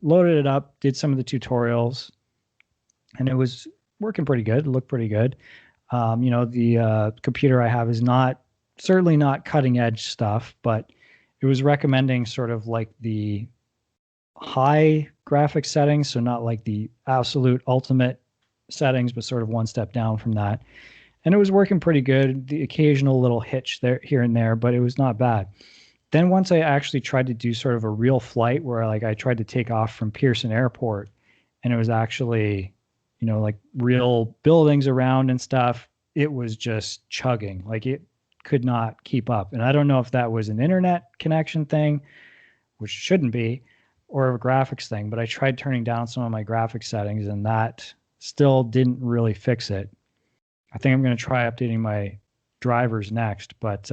loaded it up, did some of the tutorials, and it was working pretty good. It looked pretty good. The computer I have is certainly not cutting edge stuff, but it was recommending sort of like the high graphics settings. So not like the absolute ultimate settings, but sort of one step down from that. And it was working pretty good. The occasional little hitch there, here and there, but it was not bad. Then once I actually tried to do sort of a real flight where like I tried to take off from Pearson Airport, and it was actually, like real buildings around and stuff, it was just chugging. Like it could not keep up. And I don't know if that was an internet connection thing, which shouldn't be, or a graphics thing, but I tried turning down some of my graphics settings and that still didn't really fix it. I think I'm going to try updating my drivers next, but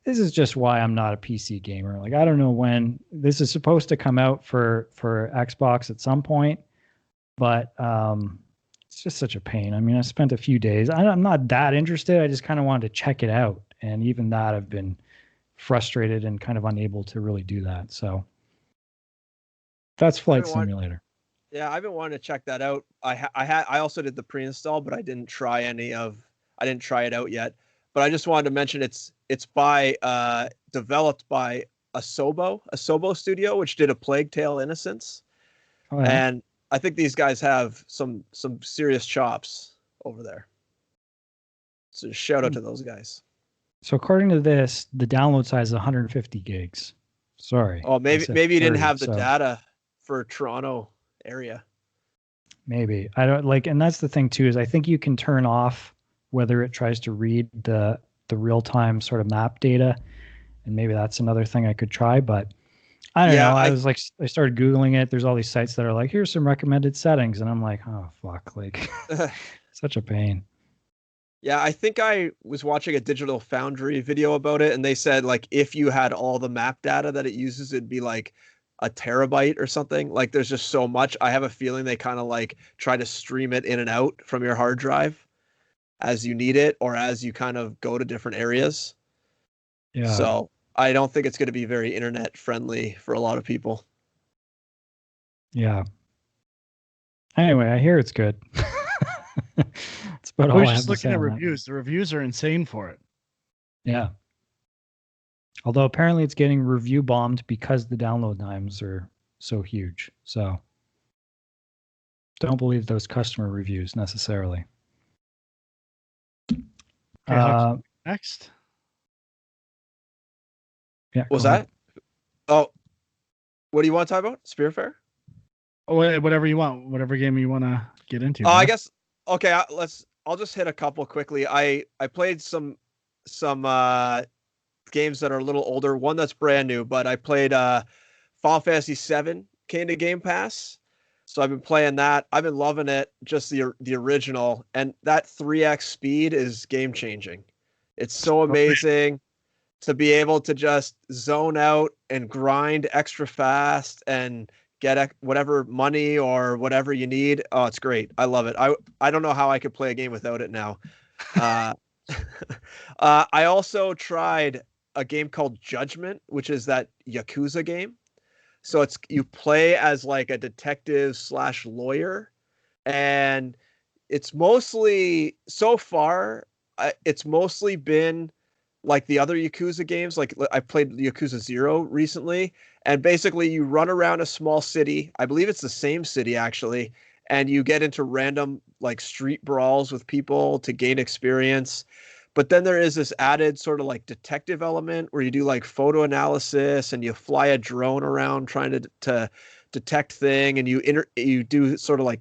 this is just why I'm not a PC gamer. Like, I don't know when this is supposed to come out for Xbox at some point, but it's just such a pain. I mean, I spent a few days. I'm not that interested. I just kind of wanted to check it out. And even that, I've been frustrated and kind of unable to really do that. So that's Flight Simulator. Yeah, I've been wanting to check that out. I also did the pre-install, but I didn't try it out yet. But I just wanted to mention it's developed by Asobo Studio, which did A Plague Tale: Innocence. Oh, yeah. And I think these guys have some serious chops over there. So shout out to those guys. So according to this, the download size is 150 gigs. Sorry. Oh, maybe you didn't have the data for Toronto area. Maybe. I don't like, and that's the thing too, is I think you can turn off whether it tries to read the real-time sort of map data. And maybe that's another thing I could try, but I don't know. I started Googling it. There's all these sites that are like, here's some recommended settings. And I'm like, oh, fuck, like such a pain. Yeah, I think I was watching a Digital Foundry video about it, and they said like if you had all the map data that it uses, it'd be like a terabyte or something. Like there's just so much. I have a feeling they kind of like try to stream it in and out from your hard drive as you need it or as you kind of go to different areas. Yeah. So I don't think it's going to be very internet friendly for a lot of people. Yeah. Anyway, I hear it's good. It's about all I have to say. Looking at reviews. The reviews are insane for it. Yeah. Although apparently it's getting review bombed because the download times are so huge. So don't believe those customer reviews necessarily. Okay, next. Yeah. Was that? Oh, what do you want to talk about? Spiritfarer? Oh, whatever you want. Whatever game you want to get into. Oh, I guess. Okay, I'll just hit a couple quickly. I played some games that are a little older. One that's brand new, but I played Final Fantasy VII came to Game Pass. So I've been playing that. I've been loving it, just the original. And that 3x speed is game changing. It's so amazing to be able to just zone out and grind extra fast and get whatever money or whatever you need. Oh, it's great. I love it. I don't know how I could play a game without it now. I also tried a game called Judgment, which is that Yakuza game. So you play as like a detective / lawyer, and it's mostly so far. It's mostly been like the other Yakuza games. Like I played Yakuza 0 recently, and basically you run around a small city. I believe it's the same city actually, and you get into random like street brawls with people to gain experience. But then there is this added sort of like detective element where you do like photo analysis and you fly a drone around trying to detect thing, and you do sort of like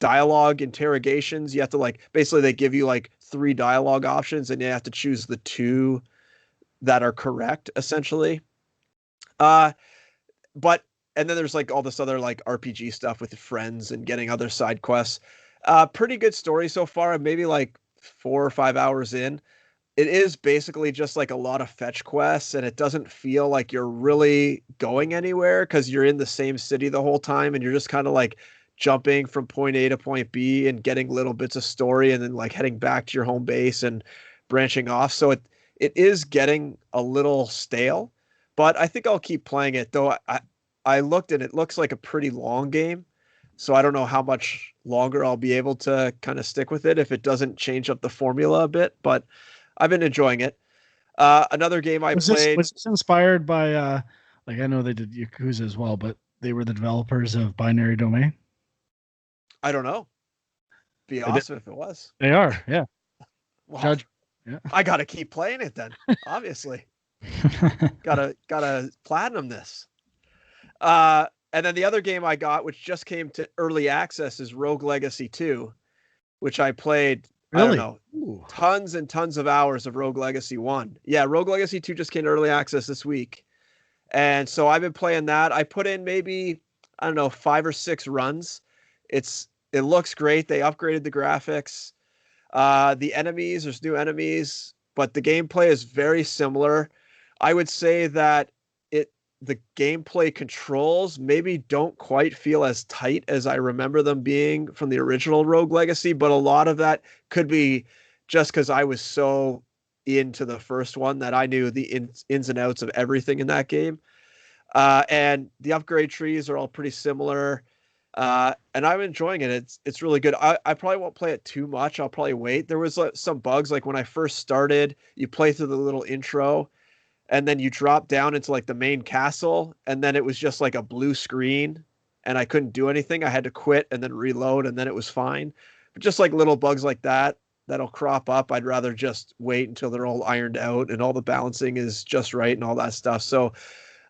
dialogue interrogations. You have to like basically they give you like 3 dialogue options and you have to choose the 2 that are correct essentially. But and then there's like all this other like RPG stuff with friends and getting other side quests. Pretty good story so far. I'm maybe like 4 or 5 hours in. It is basically just like a lot of fetch quests, and it doesn't feel like you're really going anywhere because you're in the same city the whole time, and you're just kind of like jumping from point A to point B and getting little bits of story, and then like heading back to your home base and branching off. So it is getting a little stale, but I think I'll keep playing it though. I looked and it looks like a pretty long game. So I don't know how much longer I'll be able to kind of stick with it if it doesn't change up the formula a bit, but I've been enjoying it. Another game I played. Was this inspired by like I know they did Yakuza as well, but they were the developers of Binary Domain? I don't know. Be awesome if it was. They are, yeah. Well, Judge. Yeah. I gotta keep playing it then. Obviously, gotta platinum this. And then the other game I got, which just came to early access, is Rogue Legacy 2, which I played. Really? I don't know, tons and tons of hours of Rogue Legacy 1. Yeah, Rogue Legacy 2 just came to early access this week. And so I've been playing that. I put in maybe, I don't know, 5 or 6 runs. It looks great. They upgraded the graphics. The enemies, there's new enemies, but the gameplay is very similar. I would say that the gameplay controls maybe don't quite feel as tight as I remember them being from the original Rogue Legacy, but a lot of that could be just because I was so into the first one that I knew the ins and outs of everything in that game. And the upgrade trees are all pretty similar. And I'm enjoying it. It's really good. I probably won't play it too much. I'll probably wait. There was some bugs, like when I first started, you play through the little intro and then you drop down into like the main castle, and then it was just like a blue screen and I couldn't do anything. I had to quit and then reload, and then it was fine. But just like little bugs like that'll crop up, I'd rather just wait until they're all ironed out and all the balancing is just right and all that stuff. So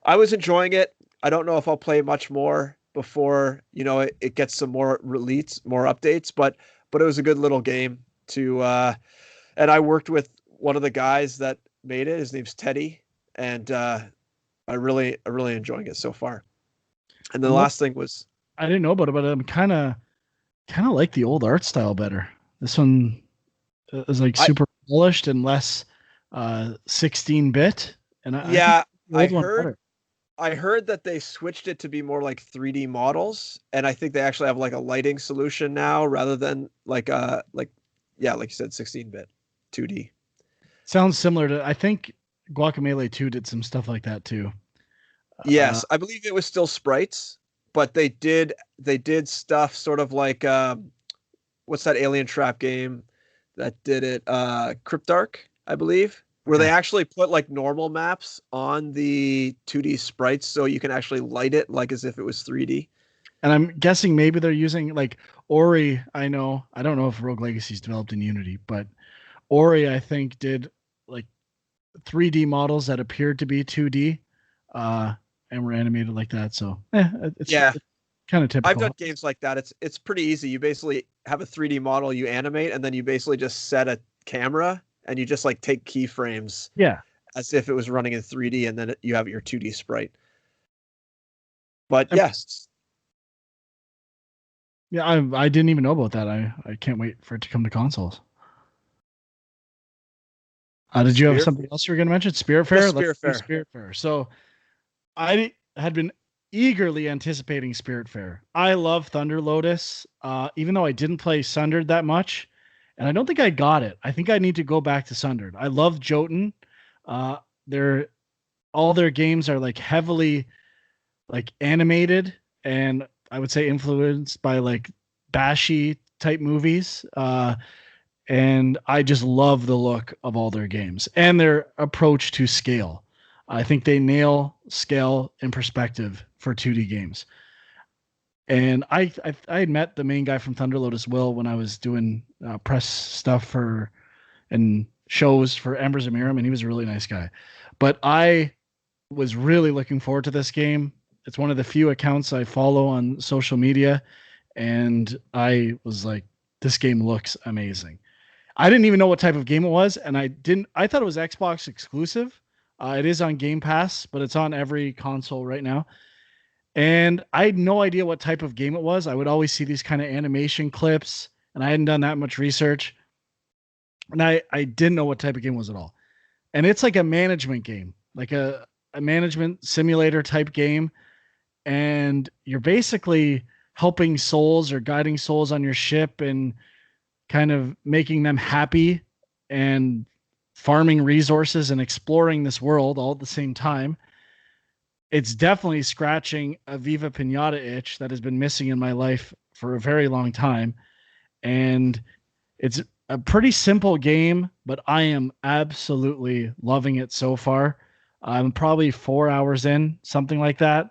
I was enjoying it. I don't know if I'll play much more before, it gets some more more updates, but it was a good little game to and I worked with one of the guys that made it. His name's Teddy, and I really enjoying it so far. And the last thing was, I didn't know about it, but I'm kind of like the old art style better. This one is like super polished and less 16-bit. And I heard that they switched it to be more like 3D models, and I think they actually have like a lighting solution now rather than like like you said, 16-bit 2D. Sounds similar to, I think Guacamelee 2 did some stuff like that too. Yes, I believe it was still sprites, but they did stuff sort of like what's that Alien Trap game that did it? Cryptark, I believe, where they actually put like normal maps on the 2D sprites so you can actually light it like as if it was 3D. And I'm guessing maybe they're using like Ori. I don't know if Rogue Legacy is developed in Unity, but Ori, I think, did like 3D models that appeared to be 2D and were animated like that. So it's kind of typical. I've done games like that. It's pretty easy. You basically have a 3D model, you animate, and then you basically just set a camera and you just like take keyframes. Yeah. As if it was running in 3D, and then you have your 2D sprite. But yes. Yeah, I didn't even know about that. I can't wait for it to come to consoles. Did you have something else you were going to mention? Spiritfarer? Spiritfarer. Spiritfarer. So I had been eagerly anticipating Spiritfarer. I love Thunder Lotus, even though I didn't play Sundered that much, and I don't think I got it. I think I need to go back to Sundered. I love Jotun. Uh, they're all their games are like heavily like animated, and I would say influenced by like bashy type movies. And I just love the look of all their games and their approach to scale. I think they nail scale and perspective for 2D games. And I had met the main guy from Thunder Lotus, Will, when I was doing press stuff for and shows for Embers of Miram, and he was a really nice guy. But I was really looking forward to this game. It's one of the few accounts I follow on social media, and I was like, this game looks amazing. I didn't even know what type of game it was, and I thought it was Xbox exclusive. It is on Game Pass, but it's on every console right now. And I had no idea what type of game it was. I would always see these kind of animation clips, and I hadn't done that much research. And I didn't know what type of game it was at all. And it's like a management game, like a management simulator type game. And you're basically helping souls or guiding souls on your ship and kind of making them happy and farming resources and exploring this world all at the same time. It's definitely scratching a Viva Pinata itch that has been missing in my life for a very long time. And it's a pretty simple game, but I am absolutely loving it so far. I'm probably 4 hours in, something like that.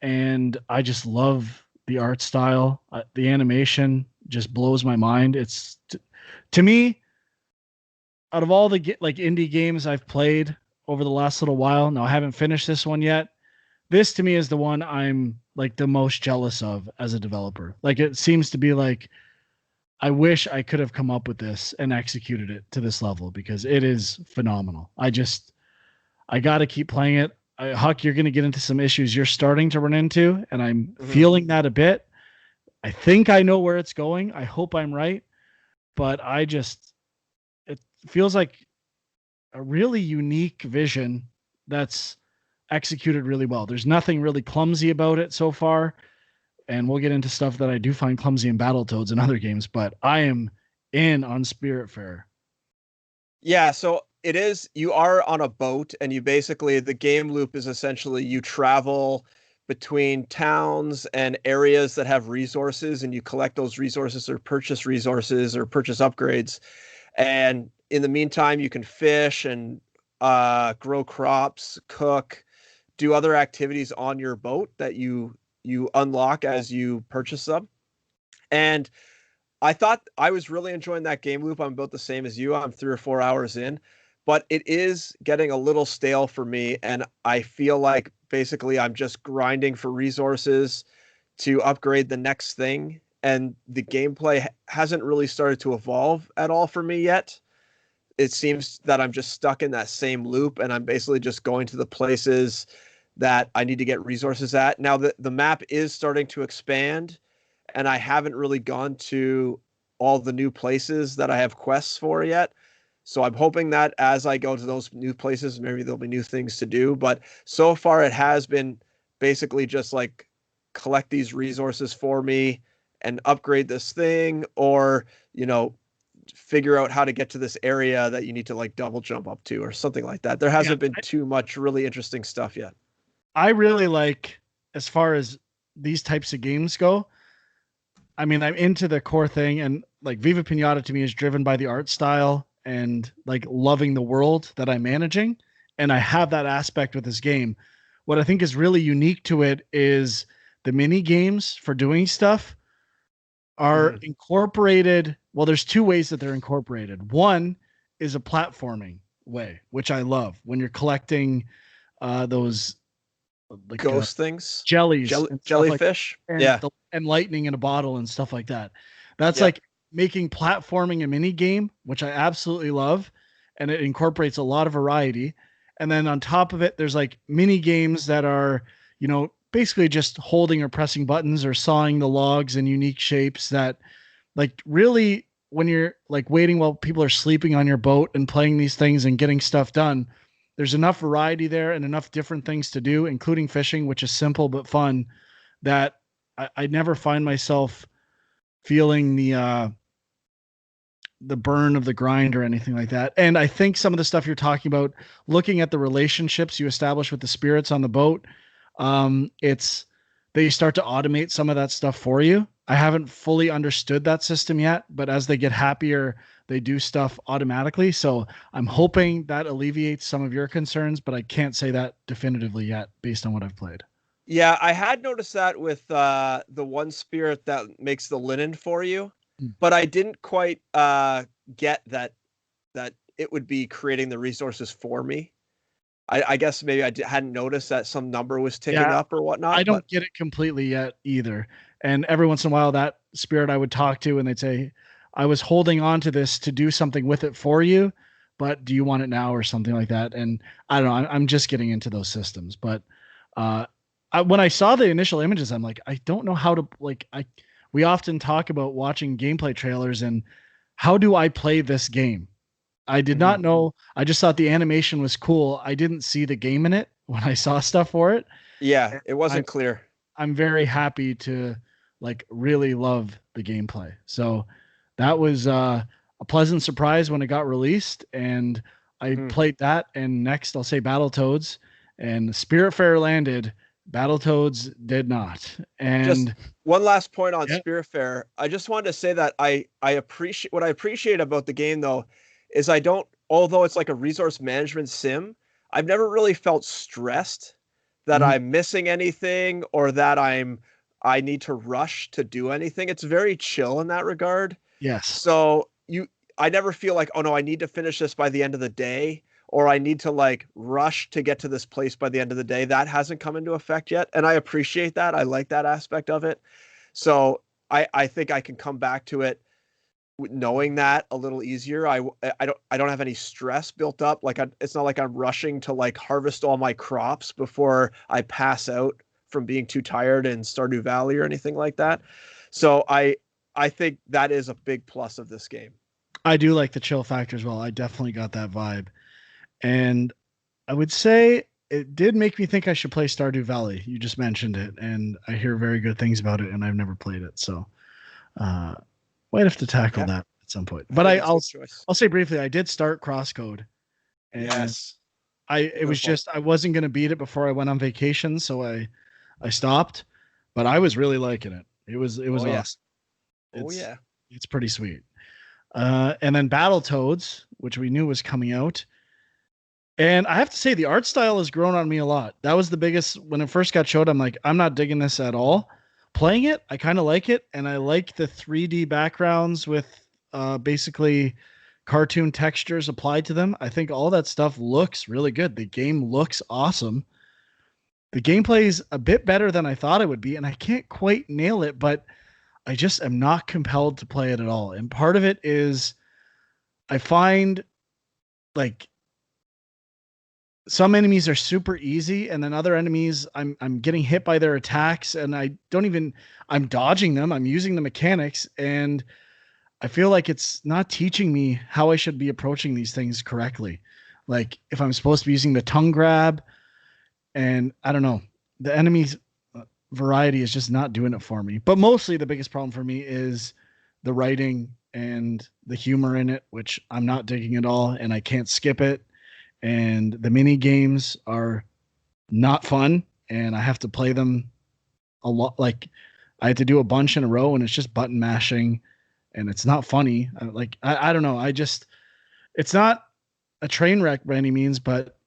And I just love the art style. The animation just blows my mind. It's to me, out of all the like indie games I've played over the last little while, now I haven't finished this one yet. This to me is the one I'm like the most jealous of as a developer. Like it seems to be like, I wish I could have come up with this and executed it to this level because it is phenomenal. I got to keep playing it. Huck, you're going to get into some issues you're starting to run into, and I'm feeling that a bit. I think I know where it's going. I hope I'm right, but it feels like a really unique vision that's executed really well. There's nothing really clumsy about it so far, and we'll get into stuff that I do find clumsy in Battletoads and other games, but I am in on Spiritfarer. Yeah, so it is, you are on a boat, and you basically, the game loop is essentially you travel between towns and areas that have resources, and you collect those resources or purchase upgrades. And in the meantime, you can fish and grow crops, cook, do other activities on your boat that you unlock as you purchase them. And I thought I was really enjoying that game loop. I'm about the same as you. I'm 3 or 4 hours in, but it is getting a little stale for me. And I feel like basically I'm just grinding for resources to upgrade the next thing. And the gameplay hasn't really started to evolve at all for me yet. It seems that I'm just stuck in that same loop, and I'm basically just going to the places that I need to get resources at. Now the map is starting to expand, and I haven't really gone to all the new places that I have quests for yet. So I'm hoping that as I go to those new places, maybe there'll be new things to do. But so far it has been basically just like collect these resources for me and upgrade this thing, or, figure out how to get to this area that you need to like double jump up to or something like that. There hasn't been too much really interesting stuff yet. I really like, as far as these types of games go, I mean, I'm into the core thing, and like Viva Pinata to me is driven by the art style and like loving the world that I'm managing. And I have that aspect with this game. What I think is really unique to it is the mini games for doing stuff are incorporated. Well, there's two ways that they're incorporated. One is a platforming way, which I love, when you're collecting those like ghost things, jellies, jellyfish, and lightning in a bottle and stuff like that. That's like making platforming a mini game, which I absolutely love, and it incorporates a lot of variety. And then on top of it, there's like mini games that are, basically just holding or pressing buttons or sawing the logs in unique shapes that, like, really, when you're like waiting while people are sleeping on your boat and playing these things and getting stuff done, there's enough variety there and enough different things to do, including fishing, which is simple but fun, that I never find myself feeling the burn of the grind or anything like that. And I think some of the stuff you're talking about, looking at the relationships you establish with the spirits on the boat, it's they start to automate some of that stuff for you. I haven't fully understood that system yet, but as they get happier, they do stuff automatically. So I'm hoping that alleviates some of your concerns, but I can't say that definitively yet based on what I've played. Yeah, I had noticed that with the one spirit that makes the linen for you, but I didn't quite get that it would be creating the resources for me. I guess maybe hadn't noticed that some number was ticking up or whatnot. I don't get it completely yet either. And every once in a while, that spirit I would talk to, and they'd say, I was holding on to this to do something with it for you, but do you want it now or something like that? And I don't know. I'm just getting into those systems. But when I saw the initial images, I'm like, I don't know how to, like, we often talk about watching gameplay trailers and how do I play this game? I did not know. I just thought the animation was cool. I didn't see the game in it when I saw stuff for it. Yeah, it wasn't clear. I'm very happy to like really love the gameplay. So that was a pleasant surprise when it got released, and I played that. And next, I'll say Battletoads, and Spiritfarer landed. Battletoads did not. And just one last point on Spiritfarer. I just wanted to say that I appreciate what I appreciate about the game though is although it's like a resource management sim, I've never really felt stressed that I'm missing anything or that I need to rush to do anything. It's very chill in that regard. Yes. So I never feel like, oh no, I need to finish this by the end of the day, or I need to like rush to get to this place by the end of the day. That hasn't come into effect yet. And I appreciate that. I like that aspect of it. So I think I can come back to it knowing that a little easier. I don't have any stress built up. Like it's not like I'm rushing to like harvest all my crops before I pass out from being too tired in Stardew Valley or anything like that. So I think that is a big plus of this game. I do like the chill factor as well. I definitely got that vibe. And I would say it did make me think I should play Stardew Valley. You just mentioned it, and I hear very good things about it, and I've never played it. So might have to tackle that at some point. But I'll say briefly, I did start Crosscode. And yes. It was just I wasn't going to beat it before I went on vacation, so I stopped. But I was really liking it. It was awesome. It's pretty sweet. And then Battletoads, which we knew was coming out. And I have to say, the art style has grown on me a lot. That was the biggest, when it first got showed, I'm like, I'm not digging this at all. Playing it, I kind of like it. And I like the 3D backgrounds with basically cartoon textures applied to them. I think all that stuff looks really good. The game looks awesome. The gameplay is a bit better than I thought it would be. And I can't quite nail it, but I just am not compelled to play it at all. And part of it is I find like some enemies are super easy, and then other enemies I'm getting hit by their attacks, and I'm dodging them. I'm using the mechanics, and I feel like it's not teaching me how I should be approaching these things correctly. Like if I'm supposed to be using the tongue grab, and I don't know, the enemies variety is just not doing it for me. But mostly the biggest problem for me is the writing and the humor in it, which I'm not digging at all, and I can't skip it. And the mini games are not fun, and I have to play them a lot. Like I had to do a bunch in a row, and it's just button mashing, and it's not funny. I don't know. It's not a train wreck by any means, but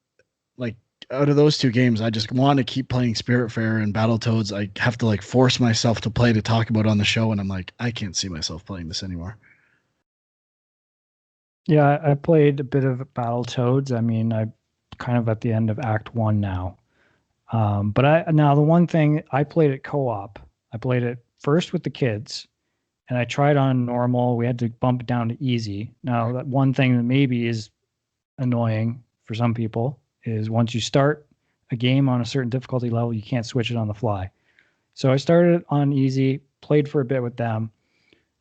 like out of those two games, I just want to keep playing Spiritfarer and Battletoads. I have to like force myself to play to talk about on the show, and I'm like, I can't see myself playing this anymore. Yeah, I played a bit of Battletoads. I mean, I'm kind of at the end of Act 1 now. But now the one thing, I played it co-op. I played it first with the kids, and I tried on normal. We had to bump it down to easy. Now, that one thing that maybe is annoying for some people is once you start a game on a certain difficulty level, you can't switch it on the fly. So I started on easy, played for a bit with them,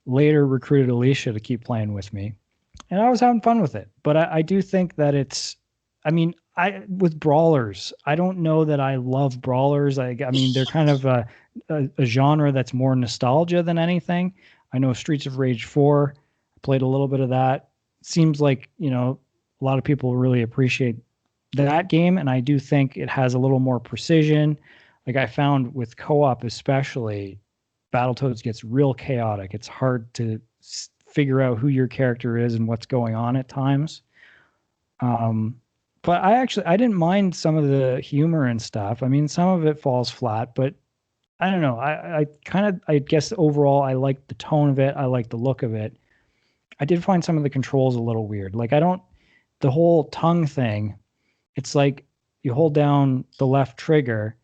later recruited Alicia to keep playing with me. And I was having fun with it. But I do think that with brawlers, I don't know that I love brawlers. I mean, they're kind of a genre that's more nostalgia than anything. I know Streets of Rage 4, I played a little bit of that. Seems like, a lot of people really appreciate that game, and I do think it has a little more precision. Like I found with co-op especially, Battletoads gets real chaotic. It's hard to figure out who your character is and what's going on at times. But I didn't mind some of the humor and stuff. I mean, some of it falls flat, but I don't know. I guess overall I like the tone of it. I like the look of it. I did find some of the controls a little weird. Like the whole tongue thing, it's like you hold down the left trigger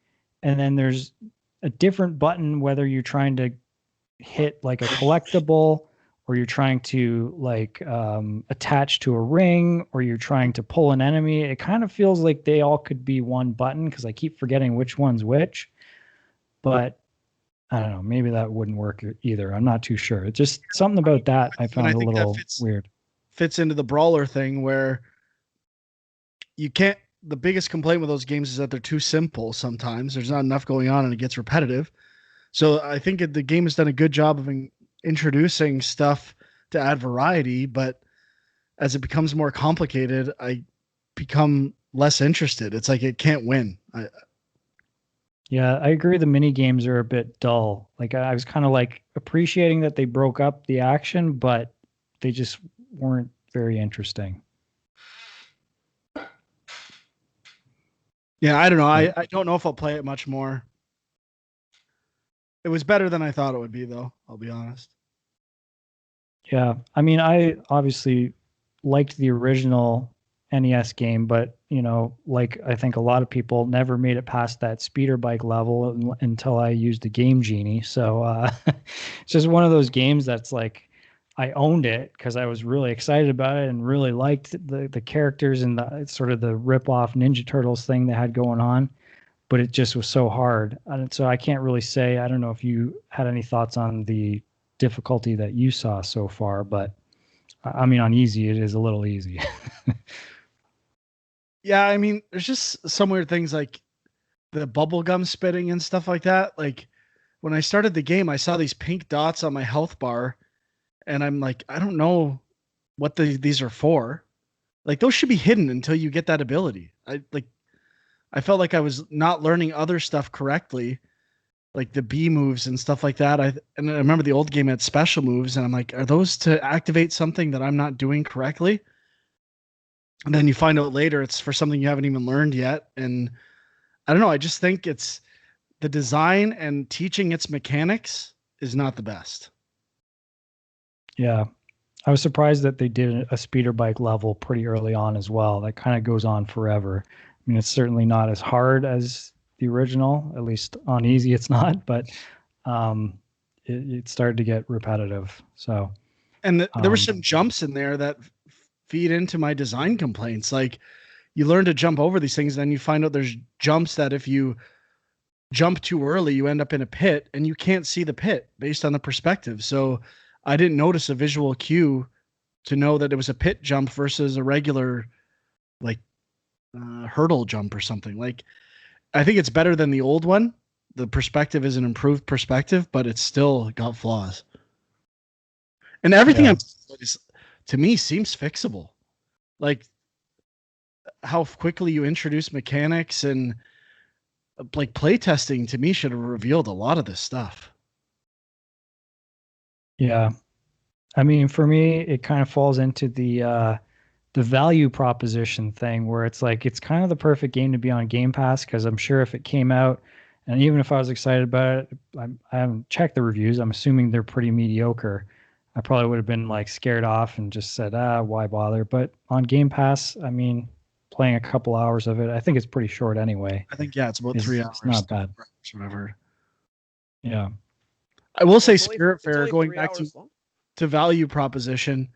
and then there's a different button, whether you're trying to hit like a collectible or you're trying to attach to a ring or you're trying to pull an enemy. It kind of feels like they all could be one button because I keep forgetting which one's which. But I don't know. Maybe that wouldn't work either. I'm not too sure. It's just something about that I found a little weird. Fits into the brawler thing where you can't. The biggest complaint with those games is that they're too simple sometimes. There's not enough going on and it gets repetitive. So I think the game has done a good job of introducing stuff to add variety, but as it becomes more complicated, I become less interested. It's like it can't win. Yeah, I agree. The mini games are a bit dull. Like I was kind of like appreciating that they broke up the action, but they just weren't very interesting. Yeah, I don't know. I don't know if I'll play it much more. It was better than I thought it would be, though. I'll be honest. Yeah, I mean, I obviously liked the original NES game, but like I think a lot of people never made it past that speeder bike level until I used the Game Genie. So it's just one of those games that's like I owned it because I was really excited about it and really liked the characters and the sort of the rip-off Ninja Turtles thing they had going on. But it just was so hard. And so I can't really say, I don't know if you had any thoughts on the difficulty that you saw so far, but I mean, on easy, it is a little easy. Yeah, I mean, there's just some weird things like the bubblegum spitting and stuff like that. Like when I started the game, I saw these pink dots on my health bar and I'm like, I don't know what these are for. Like those should be hidden until you get that ability. I felt like I was not learning other stuff correctly, like the B moves and stuff like that. I remember the old game had special moves, and I'm like, are those to activate something that I'm not doing correctly? And then you find out later it's for something you haven't even learned yet. And I don't know. I just think it's the design and teaching its mechanics is not the best. Yeah. I was surprised that they did a speeder bike level pretty early on as well. That kind of goes on forever. I mean, it's certainly not as hard as the original, at least on easy it's not, but it started to get repetitive. So, and there were some jumps in there that feed into my design complaints. Like you learn to jump over these things, and then you find out there's jumps that if you jump too early, you end up in a pit and you can't see the pit based on the perspective. So I didn't notice a visual cue to know that it was a pit jump versus a regular hurdle jump or something. Like I think it's better than the old one. The perspective is an improved perspective, but it's still got flaws. And everything to me seems fixable. Like how quickly you introduce mechanics and like playtesting to me should have revealed a lot of this stuff. Yeah. I mean, for me, it kind of falls into the value proposition thing where it's like it's kind of the perfect game to be on Game Pass because I'm sure if it came out and even if I was excited about it, I haven't checked the reviews. I'm assuming they're pretty mediocre. I probably would have been like scared off and just said, why bother? But on Game Pass, I mean, playing a couple hours of it, I think it's pretty short anyway. I think, it's about 3 hours. It's not bad. Whatever. Yeah. I will say Spiritfarer, going back to value proposition,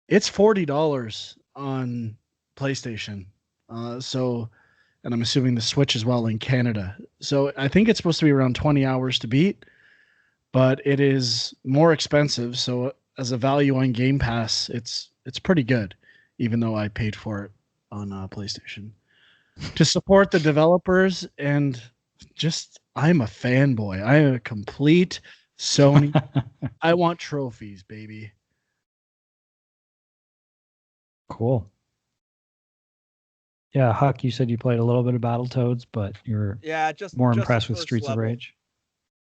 it's $40 on PlayStation. And I'm assuming the Switch as well in Canada. So I think it's supposed to be around 20 hours to beat, but it is more expensive. So as a value on Game Pass, it's pretty good, even though I paid for it on PlayStation to support the developers, and just I'm a fanboy. I am a complete Sony. I want trophies, baby. Cool. Yeah, Huck, you said you played a little bit of Battletoads, but you're just more just the impressed with first Streets of level. Rage.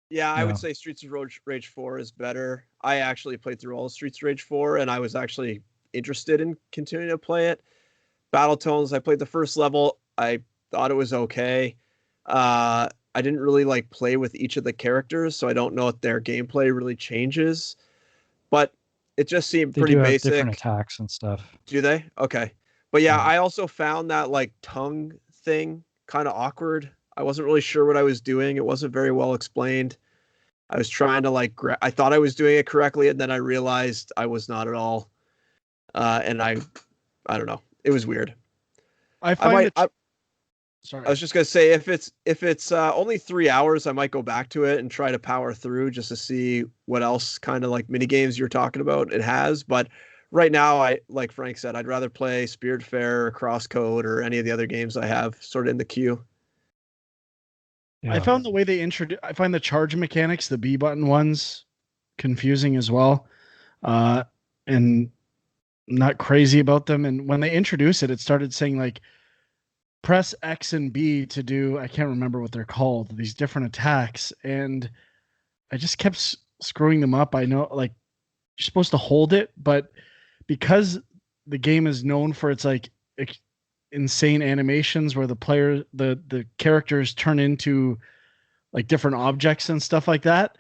Yeah, I Yeah. would say Streets of Rage 4 is better. I actually played through all of Streets of Rage 4, and I was actually interested in continuing to play it. Battletoads, I played the first level. I thought it was okay. I didn't really like play with each of the characters, so I don't know if their gameplay really changes. But it just seemed They pretty do have basic. different attacks and stuff. Do they? Okay. But yeah, Yeah. I also found that like tongue thing kind of awkward. I wasn't really sure what I was doing. It wasn't very well explained. I was trying to like, I thought I was doing it correctly, and then I realized I was not at all. And I don't know. It was weird. Sorry. I was just gonna say if it's only 3 hours, I might go back to it and try to power through just to see what else kind of like mini games you're talking about it has. But right now, I like Frank said, I'd rather play Spiritfarer or Crosscode or any of the other games I have sort of in the queue. Yeah. I found the way they I find the charge mechanics, the B button ones, confusing as well, and not crazy about them. And when they introduced it, it started saying like, press X and B to do, I can't remember what they're called, these different attacks. And I just kept screwing them up. I know like you're supposed to hold it, but because the game is known for its like insane animations where the characters turn into like different objects and stuff like that,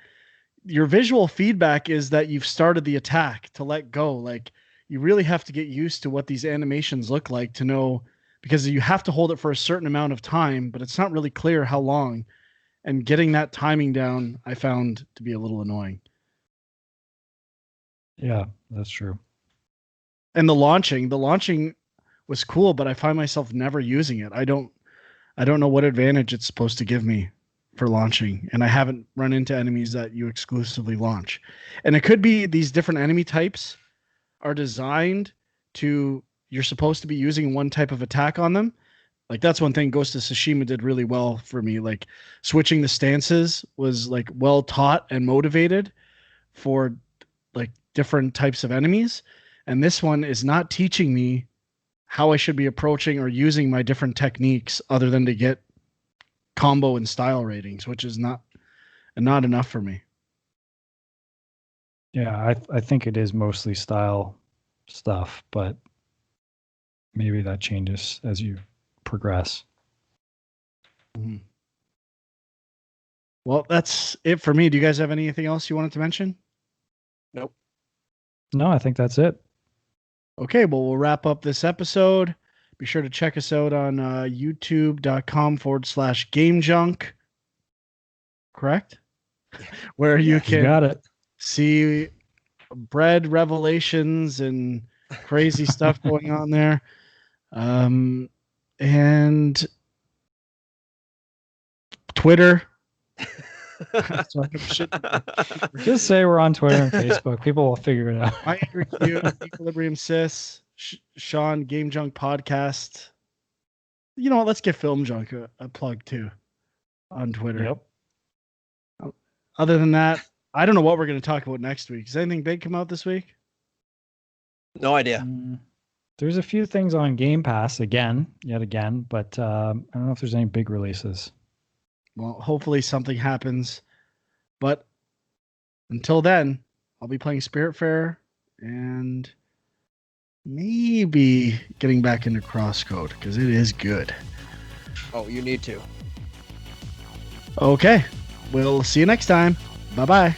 your visual feedback is that you've started the attack to let go. Like you really have to get used to what these animations look like to know, because you have to hold it for a certain amount of time, but it's not really clear how long. And getting that timing down, I found to be a little annoying. Yeah, that's true. And the launching was cool, but I find myself never using it. I don't know what advantage it's supposed to give me for launching, and I haven't run into enemies that you exclusively launch. And it could be these different enemy types are designed to, you're supposed to be using one type of attack on them. Like that's one thing Ghost of Tsushima did really well for me. Like switching the stances was like well taught and motivated for like different types of enemies. And this one is not teaching me how I should be approaching or using my different techniques other than to get combo and style ratings, which is not enough for me. Yeah, I think it is mostly style stuff, but maybe that changes as you progress. Mm-hmm. Well, that's it for me. Do you guys have anything else you wanted to mention? Nope. No, I think that's it. Okay, well, we'll wrap up this episode. Be sure to check us out on youtube.com/GameJunk. Correct? Where you can got it. See bread revelations and crazy stuff going on there. And Twitter. Just say we're on Twitter and Facebook. People will figure it out. My Angry Q, Equilibrium Sis, Sean, Game Junk Podcast. You know what? Let's get Film Junk a plug too on Twitter. Yep. Other than that, I don't know what we're going to talk about next week. Does anything big come out this week? No idea. There's a few things on Game Pass yet again, but I don't know if there's any big releases. Well, hopefully something happens. But until then, I'll be playing Spiritfarer and maybe getting back into Crosscode because it is good. Oh, you need to. Okay. We'll see you next time. Bye-bye.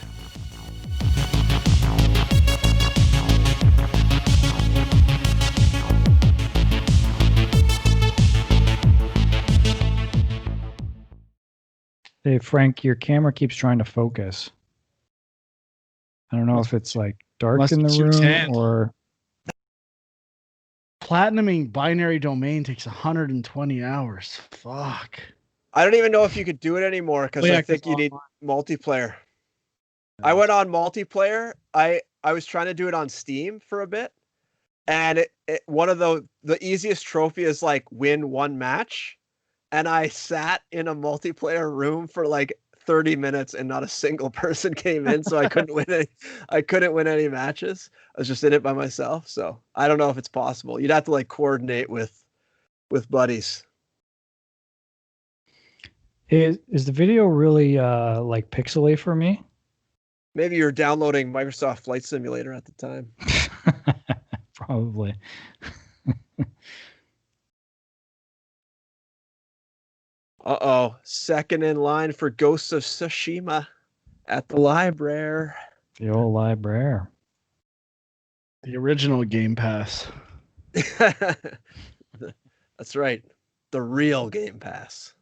Hey, Frank, your camera keeps trying to focus. I don't know if it's like dark in the room or... Platinuming binary domain takes 120 hours. Fuck. I don't even know if you could do it anymore because I think you need multiplayer. I went on multiplayer. I was trying to do it on Steam for a bit, And one of the easiest trophy is like win one match. And I sat in a multiplayer room for like 30 minutes and not a single person came in, so I couldn't win any matches. I was just in it by myself. So I don't know if it's possible. You'd have to like coordinate with buddies. Is the video really like pixely for me? Maybe you're downloading Microsoft Flight Simulator at the time. Probably. Uh-oh. Second in line for Ghosts of Tsushima at the library. The old library. The original Game Pass. That's right. The real Game Pass.